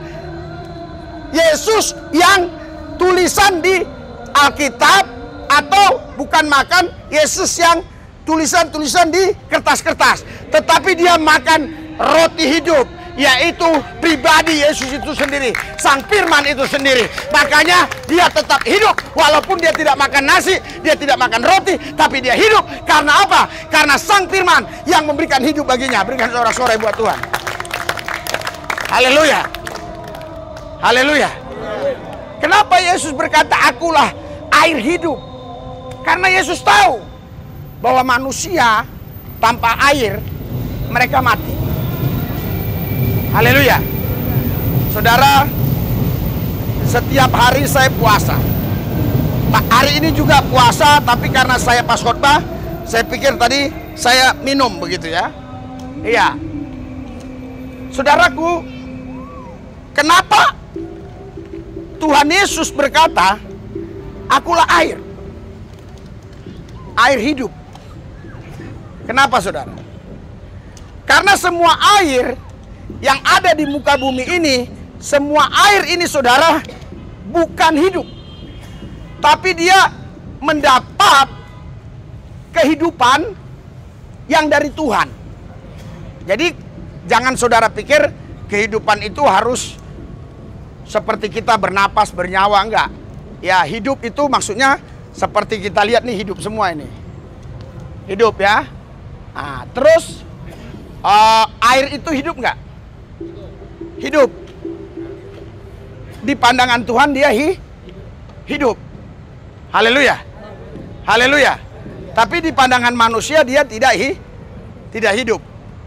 Yesus yang tulisan di Alkitab, atau bukan makan Yesus yang tulisan-tulisan di kertas-kertas, tetapi dia makan roti hidup, yaitu pribadi Yesus itu sendiri, sang firman itu sendiri. Makanya dia tetap hidup walaupun dia tidak makan nasi, dia tidak makan roti, tapi dia hidup. Karena apa? Karena sang firman yang memberikan hidup baginya. Berikan sorak-sorai buat Tuhan. Haleluya. Haleluya. Kenapa Yesus berkata akulah air hidup? Karena Yesus tahu bahwa manusia tanpa air mereka mati. Haleluya. Saudara, setiap hari saya puasa. Hari ini juga puasa, tapi karena saya pas khotbah, saya pikir tadi saya minum begitu, ya. Iya. Saudaraku, kenapa Tuhan Yesus berkata, akulah air. Air hidup. Kenapa saudara? Karena semua air yang ada di muka bumi ini, semua air ini saudara, bukan hidup. Tapi dia mendapat kehidupan yang dari Tuhan. Jadi jangan saudara pikir kehidupan itu harus seperti kita bernapas, bernyawa, enggak. Ya, hidup itu maksudnya seperti kita lihat nih, hidup semua ini. Hidup ya. Nah, terus air itu hidup enggak? Hidup. Di pandangan Tuhan dia hidup. Haleluya. Haleluya. Tapi di pandangan manusia dia tidak hidup.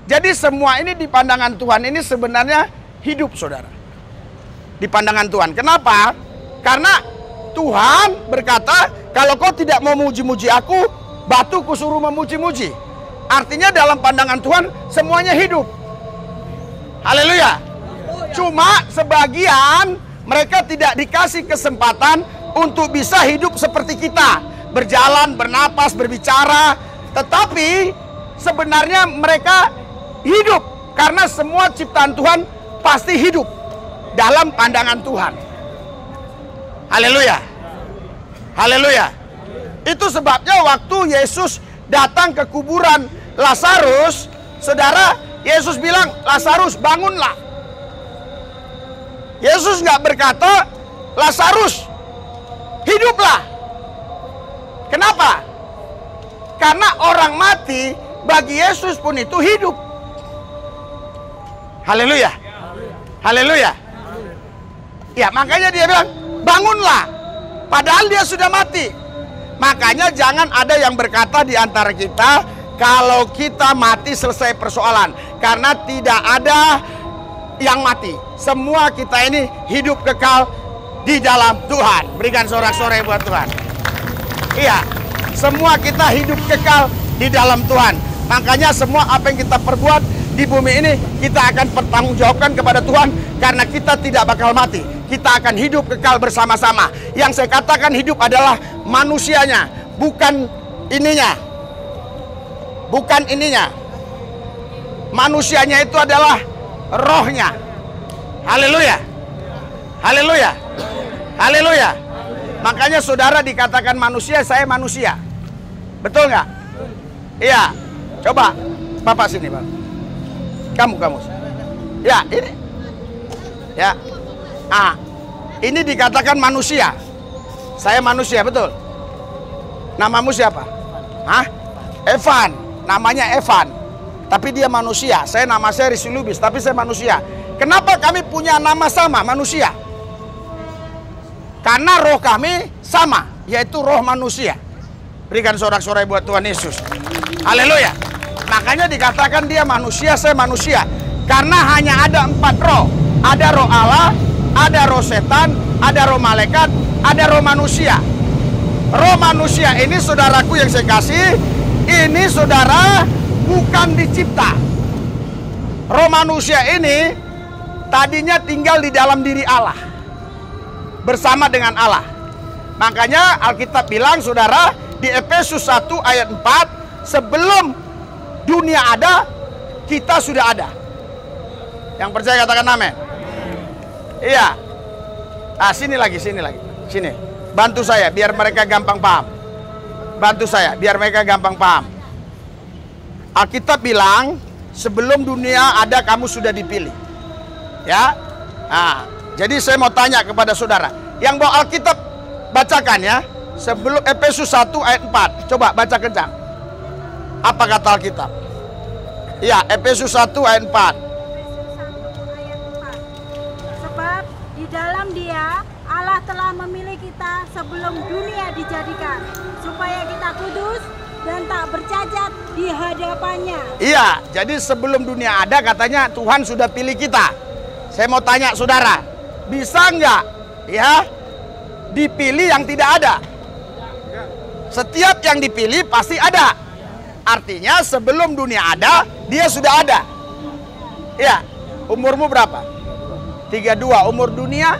Jadi semua ini di pandangan Tuhan ini sebenarnya hidup saudara. Di pandangan Tuhan. Kenapa? Karena Tuhan berkata, kalau kau tidak mau muji-muji aku, batu kusuruh memuji-muji. Artinya dalam pandangan Tuhan semuanya hidup. Haleluya. Cuma sebagian mereka tidak dikasih kesempatan untuk bisa hidup seperti kita, berjalan, bernapas, berbicara. Tetapi sebenarnya mereka hidup karena semua ciptaan Tuhan pasti hidup dalam pandangan Tuhan. Haleluya. Haleluya. Itu sebabnya waktu Yesus datang ke kuburan Lazarus, saudara, Yesus bilang, Lazarus bangunlah. Yesus nggak berkata, Lazarus hiduplah. Kenapa? Karena orang mati bagi Yesus pun itu hidup. Haleluya. Haleluya. Ya, makanya dia bilang, bangunlah. Padahal dia sudah mati. Makanya jangan ada yang berkata di antara kita, kalau kita mati selesai persoalan. Karena tidak ada yang mati. Semua kita ini hidup kekal di dalam Tuhan. Berikan sorak-sorai buat Tuhan. Iya, semua kita hidup kekal di dalam Tuhan. Makanya semua apa yang kita perbuat di bumi ini, kita akan pertanggungjawabkan kepada Tuhan. Karena kita tidak bakal mati. Kita akan hidup kekal bersama-sama. Yang saya katakan hidup adalah manusianya, bukan ininya. Bukan ininya. Manusianya itu adalah rohnya. Haleluya. Haleluya. Haleluya. Makanya saudara dikatakan manusia, saya manusia. Betul nggak? Iya. Coba Bapak sini, Bang. Kamu. Ya, ini. Ya. Ah, ini dikatakan manusia. Saya manusia, betul. Namamu siapa? Hah? Evan. Namanya Evan. Tapi dia manusia. Nama saya Rizky Lubis, tapi saya manusia. Kenapa kami punya nama sama, manusia? Karena roh kami sama, yaitu roh manusia. Berikan sorak-sorai buat Tuhan Yesus. Haleluya. Makanya dikatakan dia manusia, saya manusia. Karena hanya ada 4 roh. Ada roh Allah, ada roh setan, ada roh malaikat, ada roh manusia. Roh manusia ini saudaraku yang saya kasih, ini saudara bukan dicipta. Roh manusia ini tadinya tinggal di dalam diri Allah, bersama dengan Allah. Makanya Alkitab bilang saudara di Efesus 1 ayat 4, sebelum dunia ada, kita sudah ada. Yang percaya katakan amin. Iya. Ah, sini lagi. Sini. Bantu saya biar mereka gampang paham. Bantu saya biar mereka gampang paham. Alkitab bilang sebelum dunia ada kamu sudah dipilih. Ya. Nah, jadi saya mau tanya kepada saudara yang bawa Alkitab, bacakan ya. Sebelum Efesus 1 ayat 4. Coba baca kencang. Apa kata Alkitab? Iya, Efesus 1 ayat 4. Sebab di dalam Dia Allah telah memilih kita sebelum dunia dijadikan, supaya kita kudus dan tak bercacat di hadapannya. Iya, jadi sebelum dunia ada katanya Tuhan sudah pilih kita. Saya mau tanya saudara, bisa nggak ya dipilih yang tidak ada? Setiap yang dipilih pasti ada. Artinya sebelum dunia ada, dia sudah ada. Ya, Umurmu berapa? 32. Umur dunia?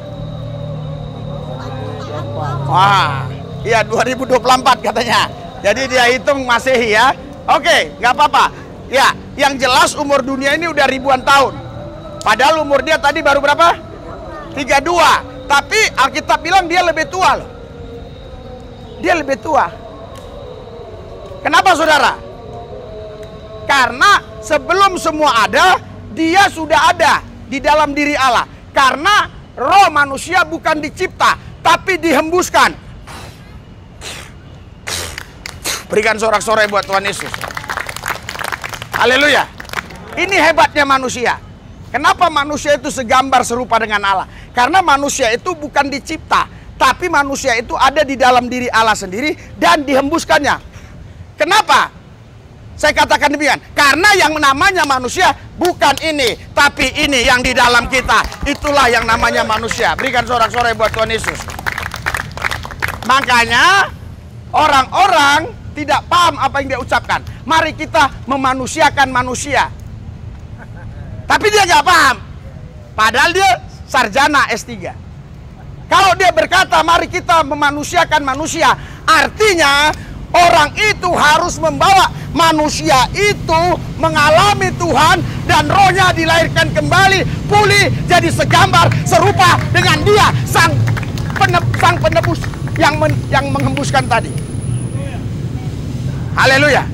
Wah, iya 2024 katanya. Jadi dia hitung Masehi ya. Oke, nggak apa-apa. Ya, yang jelas umur dunia ini udah ribuan tahun. Padahal umur dia tadi baru berapa? 32. Tapi Alkitab bilang dia lebih tua loh. Dia lebih tua. Kenapa saudara? Karena sebelum semua ada, dia sudah ada di dalam diri Allah. Karena roh manusia bukan dicipta, tapi dihembuskan. Berikan sorak-sorai buat Tuhan Yesus. Haleluya. Ini hebatnya manusia. Kenapa manusia itu segambar serupa dengan Allah? Karena manusia itu bukan dicipta, tapi manusia itu ada di dalam diri Allah sendiri dan dihembuskannya. Kenapa saya katakan demikian? Karena yang namanya manusia bukan ini, tapi ini yang di dalam kita. Itulah yang namanya manusia. Berikan sorak-sorai buat Tuhan Yesus. Makanya orang-orang tidak paham apa yang dia ucapkan. Mari kita memanusiakan manusia. Tapi dia nggak paham. Padahal dia sarjana S3. Kalau dia berkata mari kita memanusiakan manusia, artinya orang itu harus membawa manusia itu mengalami Tuhan dan rohnya dilahirkan kembali, pulih jadi segambar serupa dengan dia, sang penebus yang menghembuskan tadi. Haleluya.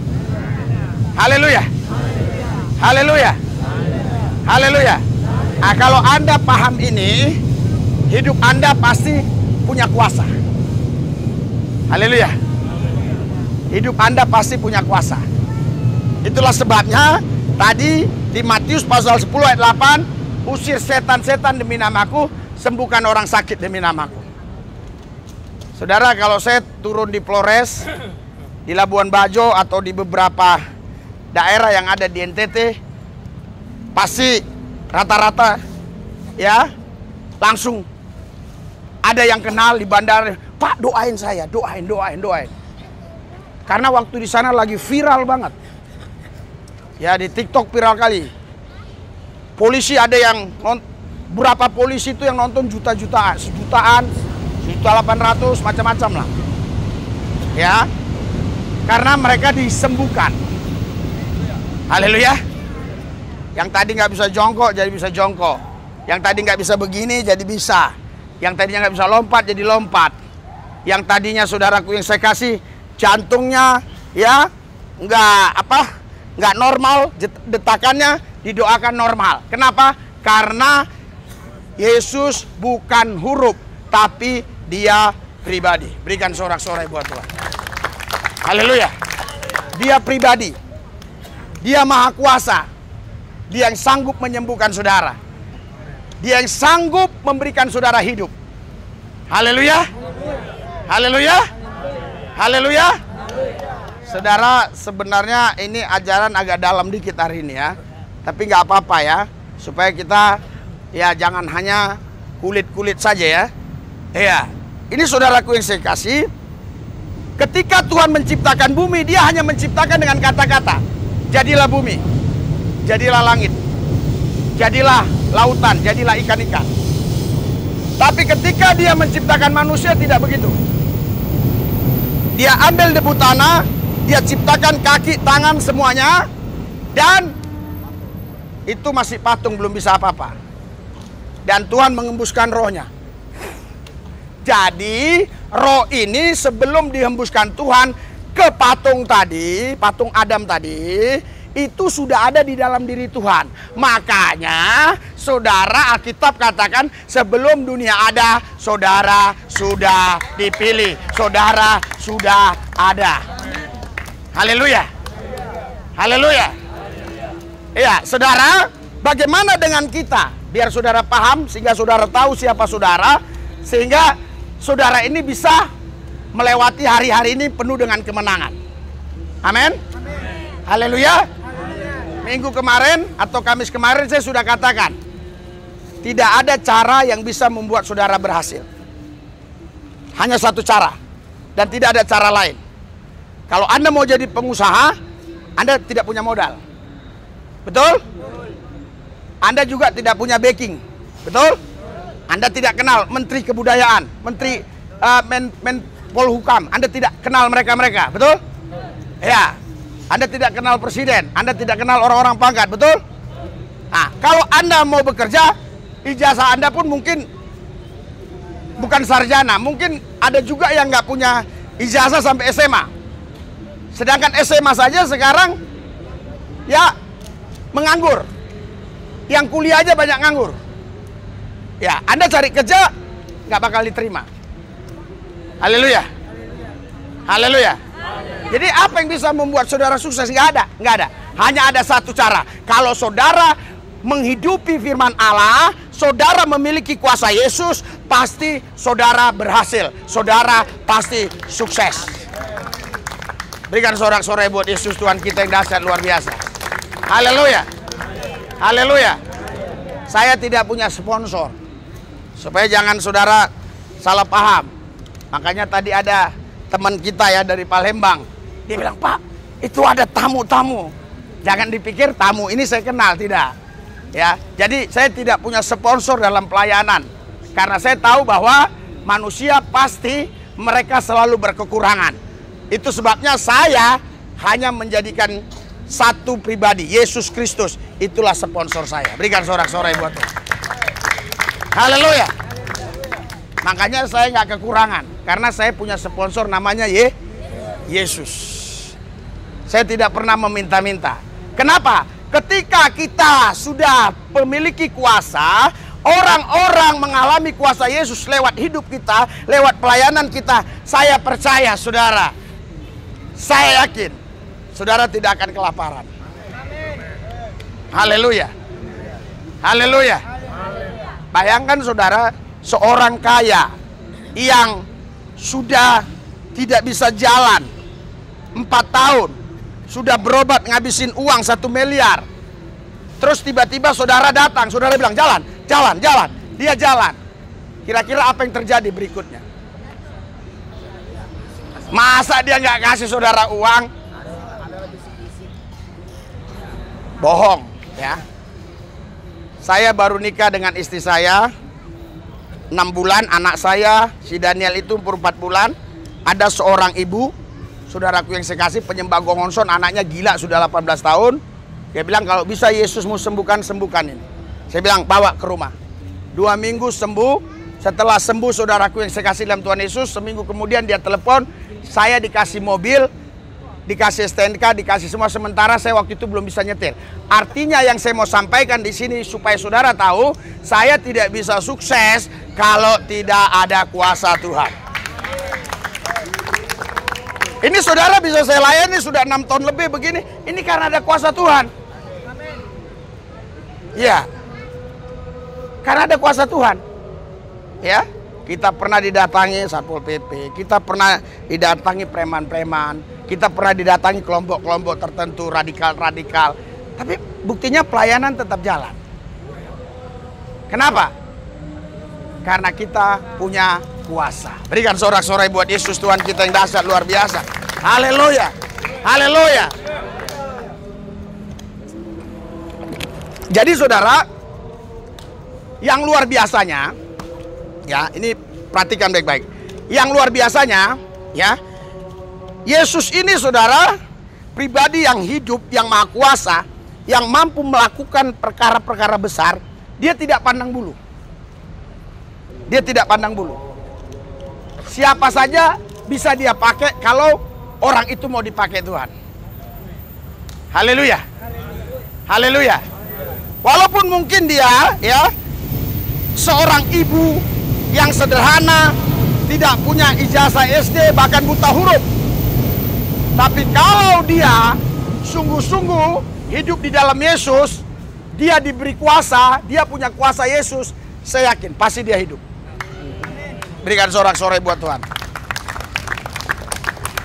Haleluya. Haleluya. Haleluya. Nah, kalau Anda paham ini, hidup Anda pasti punya kuasa. Haleluya. Hidup Anda pasti punya kuasa. Itulah sebabnya tadi di Matius pasal 10 ayat 8, usir setan-setan demi namaku, sembuhkan orang sakit demi namaku. Saudara, kalau saya turun di Flores, di Labuan Bajo atau di beberapa daerah yang ada di NTT, pasti rata-rata ya langsung ada yang kenal di bandara, Pak doain saya, doain. Karena waktu di sana lagi viral banget. Ya di TikTok viral kali. Polisi ada yang berapa polisi itu yang nonton jutaan, 1.800.000 macam-macam lah. Ya. Karena mereka disembuhkan. Haleluya. Yang tadi nggak bisa jongkok jadi bisa jongkok. Yang tadi nggak bisa begini jadi bisa. Yang tadinya nggak bisa lompat jadi lompat. Yang tadinya saudaraku yang saya kasih jantungnya ya nggak normal, detakannya didoakan normal. Kenapa? Karena Yesus bukan huruf tapi dia pribadi. Berikan sorak-sorai buat Tuhan. Haleluya. Dia pribadi. Dia maha kuasa. Dia yang sanggup menyembuhkan saudara. Dia yang sanggup memberikan saudara hidup. Haleluya. Haleluya. Haleluya. Saudara, sebenarnya ini ajaran agak dalam dikit hari ini ya. Tapi nggak apa-apa ya. Supaya kita ya jangan hanya kulit-kulit saja ya. Iya. Ini saudaraku yang saya kasih. Ketika Tuhan menciptakan bumi, dia hanya menciptakan dengan kata-kata. Jadilah bumi. Jadilah langit. Jadilah lautan. Jadilah ikan-ikan. Tapi ketika dia menciptakan manusia tidak begitu. Dia ambil debu tanah, dia ciptakan kaki, tangan semuanya, dan itu masih patung, belum bisa apa-apa. Dan Tuhan mengembuskan rohnya. Jadi roh ini sebelum dihembuskan Tuhan ke patung tadi, patung Adam tadi, itu sudah ada di dalam diri Tuhan. Makanya saudara, Alkitab katakan sebelum dunia ada, saudara sudah dipilih, saudara sudah ada. Haleluya. Haleluya. Iya, saudara, bagaimana dengan kita? Biar saudara paham, sehingga saudara tahu siapa saudara, sehingga saudara ini bisa melewati hari-hari ini penuh dengan kemenangan. Amin. Haleluya. Minggu kemarin atau Kamis kemarin saya sudah katakan, tidak ada cara yang bisa membuat saudara berhasil. Hanya satu cara, dan tidak ada cara lain. Kalau Anda mau jadi pengusaha, Anda tidak punya modal. Betul? Anda juga tidak punya backing. Betul? Anda tidak kenal Menteri Kebudayaan, Menteri Menpolhukam. Anda tidak kenal mereka-mereka. Betul? Ya. Anda tidak kenal presiden, Anda tidak kenal orang-orang pangkat. Betul? Nah, kalau Anda mau bekerja, ijazah Anda pun mungkin bukan sarjana. Mungkin ada juga yang nggak punya ijazah sampai SMA. Sedangkan SMA saja sekarang ya menganggur. Yang kuliah aja banyak nganggur. Ya, Anda cari kerja nggak bakal diterima. Haleluya. Haleluya. Jadi apa yang bisa membuat saudara sukses? Nggak ada, nggak ada. Hanya ada satu cara. Kalau saudara menghidupi firman Allah, saudara memiliki kuasa Yesus, pasti saudara berhasil. Saudara pasti sukses. Berikan sorak-sorai buat Yesus Tuhan kita yang dahsyat luar biasa. Haleluya. Haleluya. Saya tidak punya sponsor. Supaya jangan saudara salah paham. Makanya tadi ada teman kita ya dari Palembang. Dia bilang, "Pak, itu ada tamu-tamu." Jangan dipikir tamu ini saya kenal, tidak. Ya, jadi saya tidak punya sponsor dalam pelayanan. Karena saya tahu bahwa manusia pasti mereka selalu berkekurangan. Itu sebabnya saya hanya menjadikan satu pribadi, Yesus Kristus. Itulah sponsor saya. Berikan sorak-sorai buat Tuhan. Haleluya. Makanya saya nggak kekurangan. Karena saya punya sponsor namanya Yesus. Saya tidak pernah meminta-minta. Kenapa? Ketika kita sudah memiliki kuasa, orang-orang mengalami kuasa Yesus lewat hidup kita, lewat pelayanan kita. Saya percaya, saudara. Saya yakin, saudara tidak akan kelaparan. Haleluya. Haleluya. Bayangkan saudara, seorang kaya yang sudah tidak bisa jalan 4 tahun, sudah berobat ngabisin uang 1 miliar. Terus tiba-tiba saudara datang, saudara bilang jalan, jalan, jalan. Dia jalan. Kira-kira apa yang terjadi berikutnya? Masa dia nggak kasih saudara uang? Bohong, ya. Saya baru nikah dengan istri saya 6 bulan, anak saya si Daniel itu umur 4 bulan. Ada seorang ibu, saudaraku yang saya kasih, penyembah Gongonson, anaknya gila sudah 18 tahun. Dia bilang kalau bisa Yesus mau sembuhkan, sembuhkan ini. Saya bilang bawa ke rumah. 2 minggu sembuh. Setelah sembuh saudaraku yang saya kasih dalam Tuhan Yesus, seminggu kemudian dia telepon, saya dikasih mobil, dikasih STNK, dikasih semua. Sementara saya waktu itu belum bisa nyetir. Artinya yang saya mau sampaikan di sini supaya saudara tahu, saya tidak bisa sukses kalau tidak ada kuasa Tuhan. Ini saudara bisa saya layani sudah 6 tahun lebih begini. Ini karena ada kuasa Tuhan. Ya, karena ada kuasa Tuhan. Ya, kita pernah didatangi Satpol PP, kita pernah didatangi preman-preman, kita pernah didatangi kelompok-kelompok tertentu, radikal-radikal. Tapi buktinya pelayanan tetap jalan. Kenapa? Karena kita punya kuasa. Berikan sorak-sorai buat Yesus Tuhan kita yang dahsyat luar biasa. Haleluya. Haleluya. Jadi saudara, yang luar biasanya, ya, ini perhatikan baik-baik. Yang luar biasanya, ya, Yesus ini saudara, pribadi yang hidup, yang maha kuasa, yang mampu melakukan perkara-perkara besar. Dia tidak pandang bulu. Dia tidak pandang bulu. Siapa saja bisa dia pakai kalau orang itu mau dipakai Tuhan. Haleluya. Haleluya. Walaupun mungkin dia, ya, seorang ibu yang sederhana, tidak punya ijazah SD, bahkan buta huruf. Tapi kalau dia sungguh-sungguh hidup di dalam Yesus, dia diberi kuasa, dia punya kuasa Yesus, saya yakin pasti dia hidup. Berikan sorak-sorai buat Tuhan.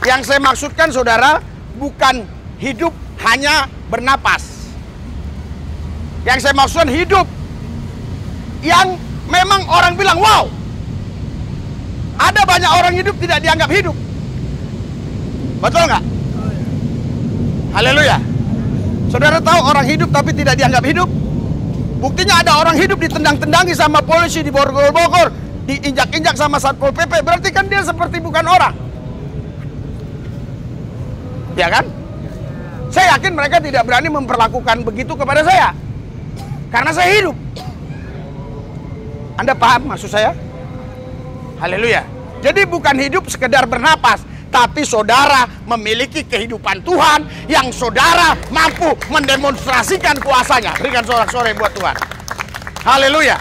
Yang saya maksudkan saudara, bukan hidup hanya bernapas. Yang saya maksudkan hidup yang memang orang bilang, wow, ada banyak orang hidup tidak dianggap hidup. Betul nggak? Haleluya. Saudara tahu orang hidup tapi tidak dianggap hidup? Buktinya ada orang hidup ditendang-tendangi sama polisi di Bogor, diinjak-injak sama Satpol PP. Berarti kan dia seperti bukan orang. Ya kan? Saya yakin mereka tidak berani memperlakukan begitu kepada saya. Karena saya hidup. Anda paham maksud saya? Haleluya. Jadi bukan hidup sekedar bernapas, tapi saudara memiliki kehidupan Tuhan yang saudara mampu mendemonstrasikan kuasanya. Berikan sorak-sorai buat Tuhan. Haleluya.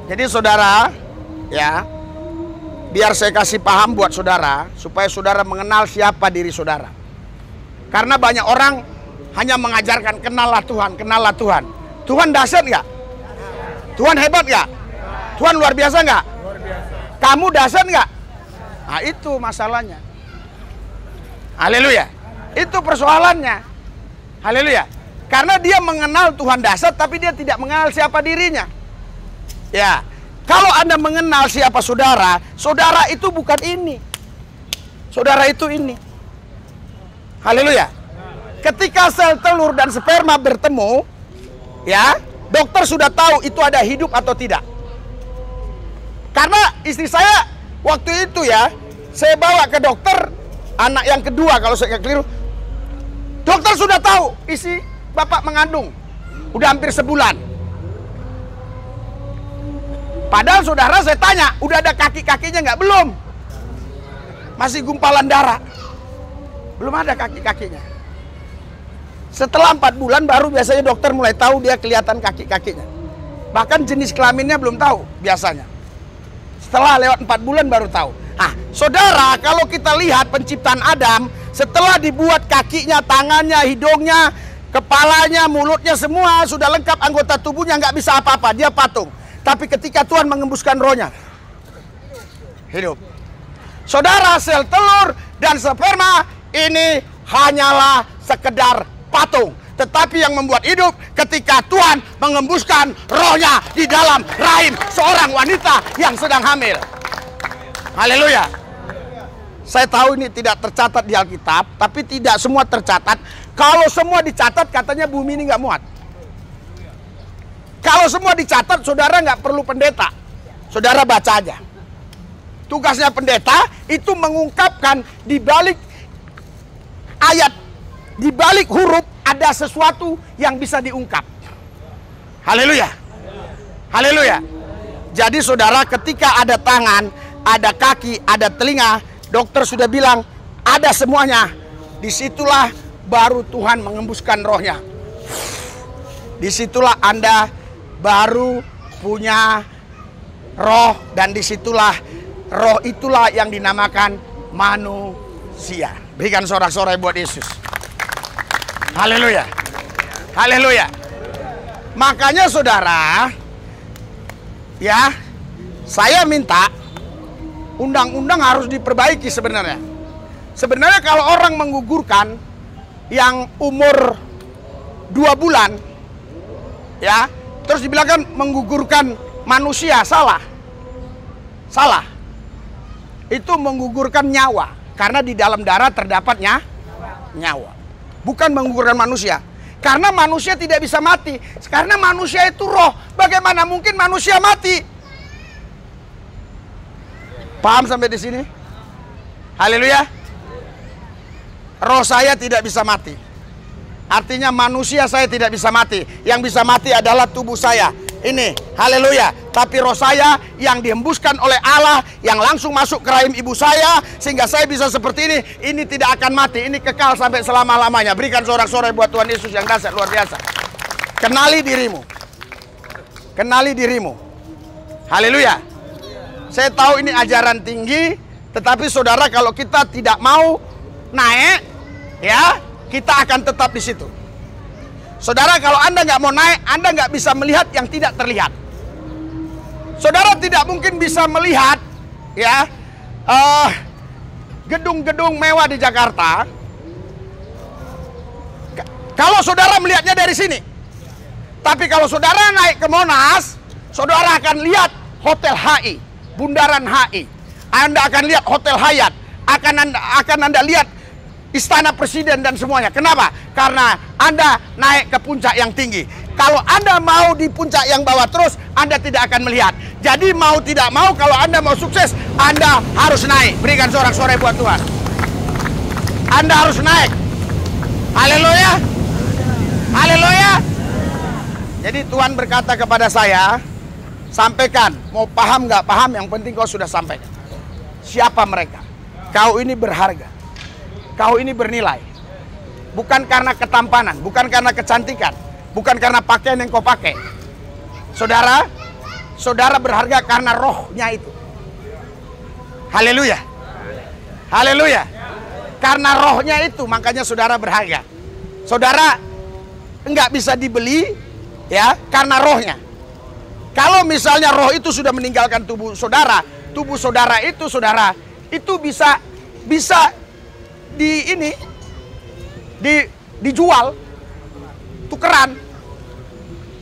Jadi saudara, ya, biar saya kasih paham buat saudara, supaya saudara mengenal siapa diri saudara. Karena banyak orang hanya mengajarkan kenallah Tuhan, kenallah Tuhan. Tuhan dahsyat nggak? Tuhan hebat nggak? Tuhan luar biasa nggak? Kamu dahsyat nggak? Nah itu masalahnya. Haleluya. Itu persoalannya. Haleluya. Karena dia mengenal Tuhan dahsyat, tapi dia tidak mengenal siapa dirinya. Ya, kalau Anda mengenal siapa saudara, saudara itu bukan ini. Saudara itu ini. Haleluya. Ketika sel telur dan sperma bertemu, ya, dokter sudah tahu itu ada hidup atau tidak. Karena istri saya waktu itu ya, saya bawa ke dokter anak yang kedua kalau saya nggak keliru. Dokter sudah tahu isi bapak mengandung. Udah hampir sebulan. Padahal saudara saya tanya, udah ada kaki-kakinya nggak? Belum. Masih gumpalan darah. Belum ada kaki-kakinya. Setelah 4 bulan baru biasanya dokter mulai tahu dia kelihatan kaki-kakinya. Bahkan jenis kelaminnya belum tahu biasanya. Setelah lewat 4 bulan baru tahu. Ah, saudara, kalau kita lihat penciptaan Adam, setelah dibuat kakinya, tangannya, hidungnya, kepalanya, mulutnya, semua sudah lengkap anggota tubuhnya, nggak bisa apa-apa, dia patung. Tapi ketika Tuhan mengembuskan rohnya, hidup. Saudara, sel telur dan sperma ini hanyalah sekedar patung. Tetapi yang membuat hidup ketika Tuhan mengembuskan rohnya di dalam rahim seorang wanita yang sedang hamil. Haleluya. Saya tahu ini tidak tercatat di Alkitab, tapi tidak semua tercatat. Kalau semua dicatat katanya bumi ini nggak muat. Kalau semua dicatat, saudara nggak perlu pendeta. Saudara baca aja. Tugasnya pendeta itu mengungkapkan di balik ayat, di balik huruf ada sesuatu yang bisa diungkap. Haleluya. Haleluya. Jadi saudara, ketika ada tangan, ada kaki, ada telinga, dokter sudah bilang ada semuanya. Disitulah baru Tuhan mengembuskan rohnya. Disitulah Anda baru punya roh, dan disitulah roh itulah yang dinamakan manusia. Berikan sorak-sorai buat Yesus. Haleluya. Haleluya. Makanya saudara, ya, saya minta undang-undang harus diperbaiki sebenarnya. Sebenarnya kalau orang menggugurkan yang umur 2 bulan, ya, terus dibilangkan menggugurkan manusia, salah. Salah. Itu menggugurkan nyawa, karena di dalam darah terdapatnya nyawa. Bukan menggugurkan manusia. Karena manusia tidak bisa mati. Karena manusia itu roh. Bagaimana mungkin manusia mati? Paham sampai di sini? Haleluya. Roh saya tidak bisa mati. Artinya manusia saya tidak bisa mati. Yang bisa mati adalah tubuh saya. Ini, haleluya. Tapi roh saya yang dihembuskan oleh Allah, yang langsung masuk ke rahim ibu saya, sehingga saya bisa seperti ini tidak akan mati. Ini kekal sampai selama-lamanya. Berikan sorak-sorai buat Tuhan Yesus yang dahsyat luar biasa. Kenali dirimu. Kenali dirimu. Haleluya. Saya tahu ini ajaran tinggi, tetapi saudara, kalau kita tidak mau naik, ya, kita akan tetap di situ. Saudara, kalau Anda nggak mau naik, Anda nggak bisa melihat yang tidak terlihat. Saudara tidak mungkin bisa melihat, ya, gedung-gedung mewah di Jakarta. Kalau saudara melihatnya dari sini. Tapi kalau saudara naik ke Monas, saudara akan lihat Hotel HI, Bundaran HI. Anda akan lihat Hotel Hyatt, akan Anda lihat Istana Presiden dan semuanya. Kenapa? Karena Anda naik ke puncak yang tinggi. Kalau Anda mau di puncak yang bawah terus, Anda tidak akan melihat. Jadi mau tidak mau, kalau Anda mau sukses, Anda harus naik. Berikan sorak-sorai buat Tuhan. Anda harus naik. Haleluya. Haleluya. Jadi Tuhan berkata kepada saya, sampaikan. Mau paham nggak paham, yang penting kau sudah sampaikan. Siapa mereka? Kau ini berharga. Kau ini bernilai. Bukan karena ketampanan, bukan karena kecantikan, bukan karena pakaian yang kau pakai. Saudara, saudara berharga karena rohnya itu. Haleluya. Haleluya. Karena rohnya itu, makanya saudara berharga. Saudara enggak bisa dibeli ya karena rohnya. Kalau misalnya roh itu sudah meninggalkan tubuh saudara itu saudara itu bisa dijual, tukeran.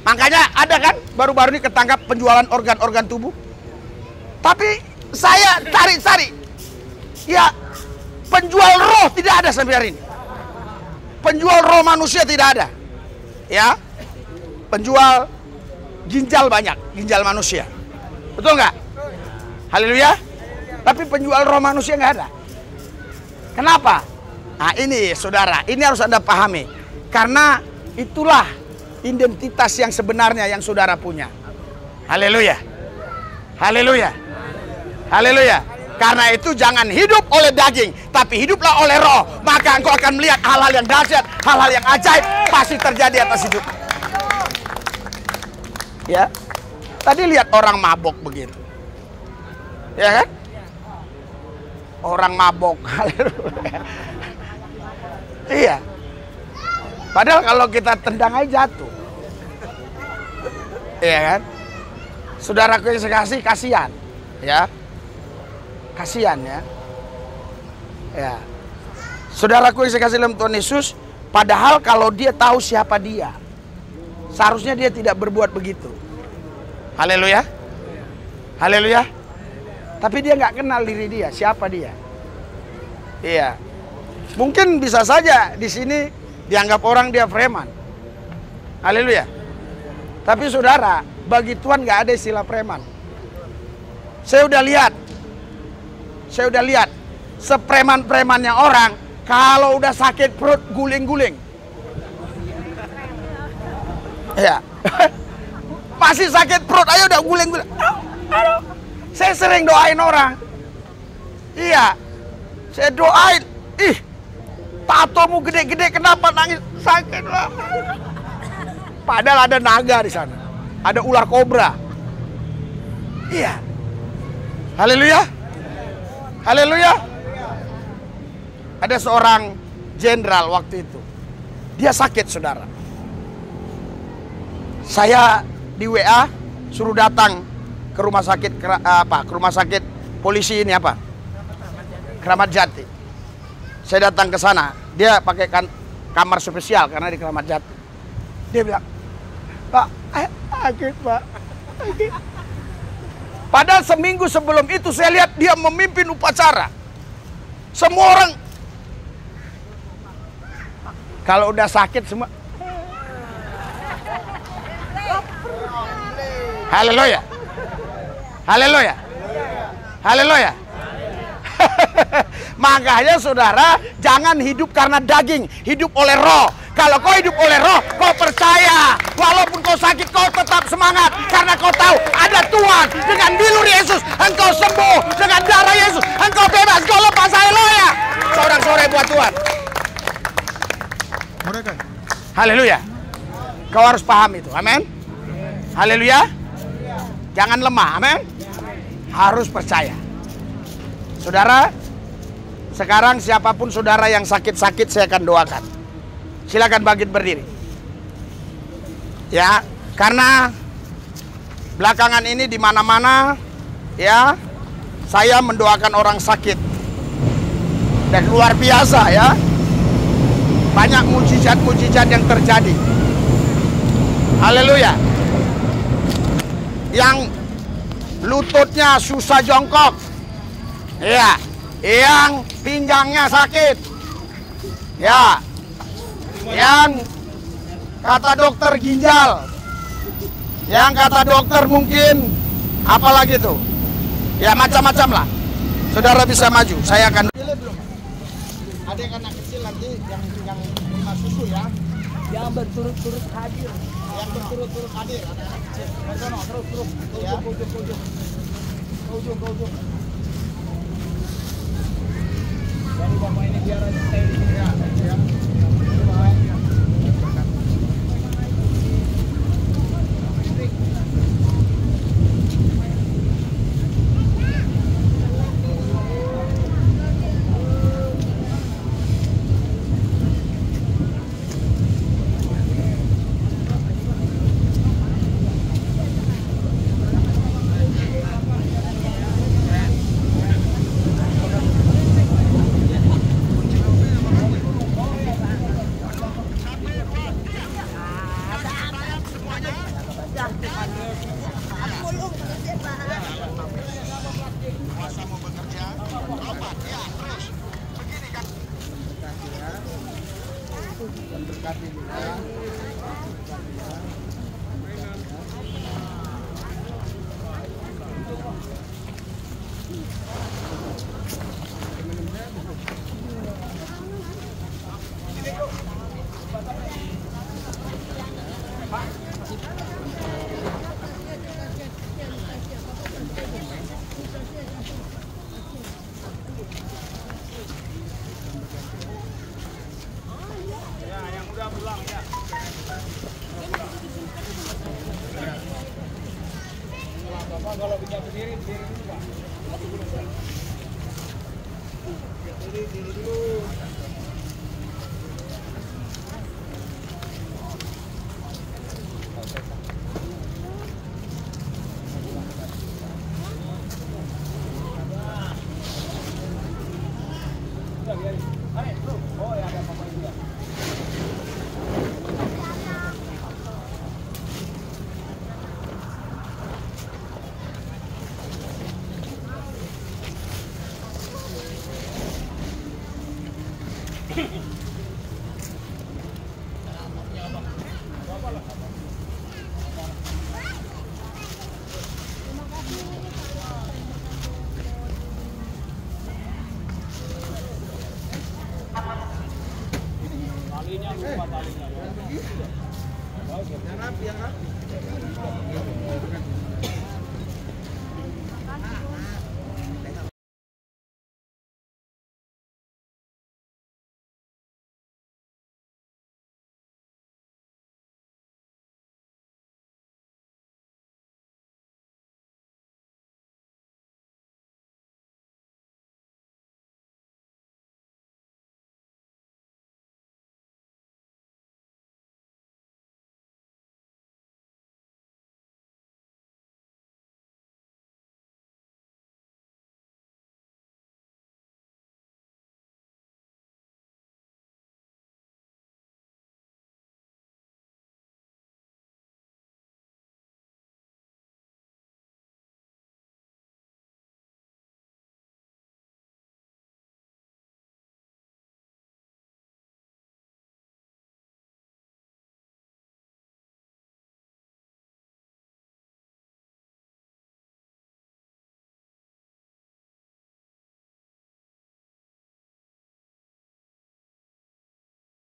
Makanya ada kan baru-baru ini ketangkap penjualan organ-organ tubuh. Tapi saya cari-cari, ya penjual roh tidak ada sampai hari ini. Penjual roh manusia tidak ada, ya. Penjual ginjal banyak, ginjal manusia, betul nggak? Haleluya. Tapi penjual roh manusia nggak ada. Kenapa? Nah ini saudara, ini harus Anda pahami. Karena itulah identitas yang sebenarnya yang saudara punya. Haleluya. Haleluya. Haleluya. Karena itu jangan hidup oleh daging, tapi hiduplah oleh roh. Maka engkau akan melihat hal-hal yang dahsyat, hal-hal yang ajaib pasti terjadi atas hidup. Ya. Tadi lihat orang mabok begitu. Ya kan? Orang mabok. Haleluya. Iya. Padahal kalau kita tendang aja jatuh. Iya kan? Saudaraku yang saya kasih, kasihan. Ya. Kasihan ya. Ya. Saudaraku yang saya kasih dalam Tuhan Yesus, padahal kalau dia tahu siapa dia, seharusnya dia tidak berbuat begitu. Haleluya. Haleluya. Tapi dia nggak kenal diri dia, siapa dia. Iya. Mungkin bisa saja di sini dianggap orang dia preman. Haleluya. Tapi saudara, bagi Tuhan nggak ada istilah preman. Saya udah lihat, sepreman-premannya orang, kalau udah sakit perut guling-guling. Ya. Masih sakit perut, ayo udah guling-guling. Aduh. Saya sering doain orang. Iya. Saya doain. Ih, tatomu gede-gede, kenapa nangis? Sakit lah. Padahal ada naga di sana. Ada ular kobra. Iya. Haleluya. Haleluya. Ada seorang jenderal waktu itu. Dia sakit, saudara. Saya di WA suruh datang ke rumah sakit ke rumah sakit polisi ini apa? Kramat Jati. Saya datang ke sana. Dia pakai kamar spesial karena di Kramat Jati. Dia bilang, "Pak, sakit, Pak. Sakit." Padahal seminggu sebelum itu saya lihat dia memimpin upacara. Semua orang kalau udah sakit semua. Haleluya. Haleluya. Haleluya. Makanya saudara, jangan hidup karena daging, hidup oleh roh. Kalau kau hidup oleh roh, kau percaya. Walaupun kau sakit, kau tetap semangat. Karena kau tahu ada Tuhan. Dengan bilur Yesus, engkau sembuh. Dengan darah Yesus, engkau bebas. Kau lepas. Haleluya. Sorak-sorai buat Tuhan. Haleluya. Kau harus paham itu. Amin. Haleluya. Jangan lemah. Amin. Harus percaya. Saudara, sekarang siapapun saudara yang sakit-sakit saya akan doakan. Silakan bangkit berdiri. Ya, karena belakangan ini di mana-mana ya, saya mendoakan orang sakit. Dan luar biasa ya. Banyak mujizat-mujizat yang terjadi. Haleluya. Yang lututnya susah jongkok. Ya, yang pinggangnya sakit. Ya. Yang kata dokter ginjal, yang kata dokter mungkin apalagi tuh, ya macam-macam lah. Saudara bisa maju, saya akan. Ada anak kecil nanti yang terima susu ya. Yang berturut-turut hadir. Yang berturut-turut hadir anak kecil. Terus ya. Ke ujung. Jadi bapak ini biar aja stay di sini ya. Kalau bisa berdiri dulu, Pak. Diri dulu. Oh ya, ada apa juga. Talinya lupa talinya. Yang rapi.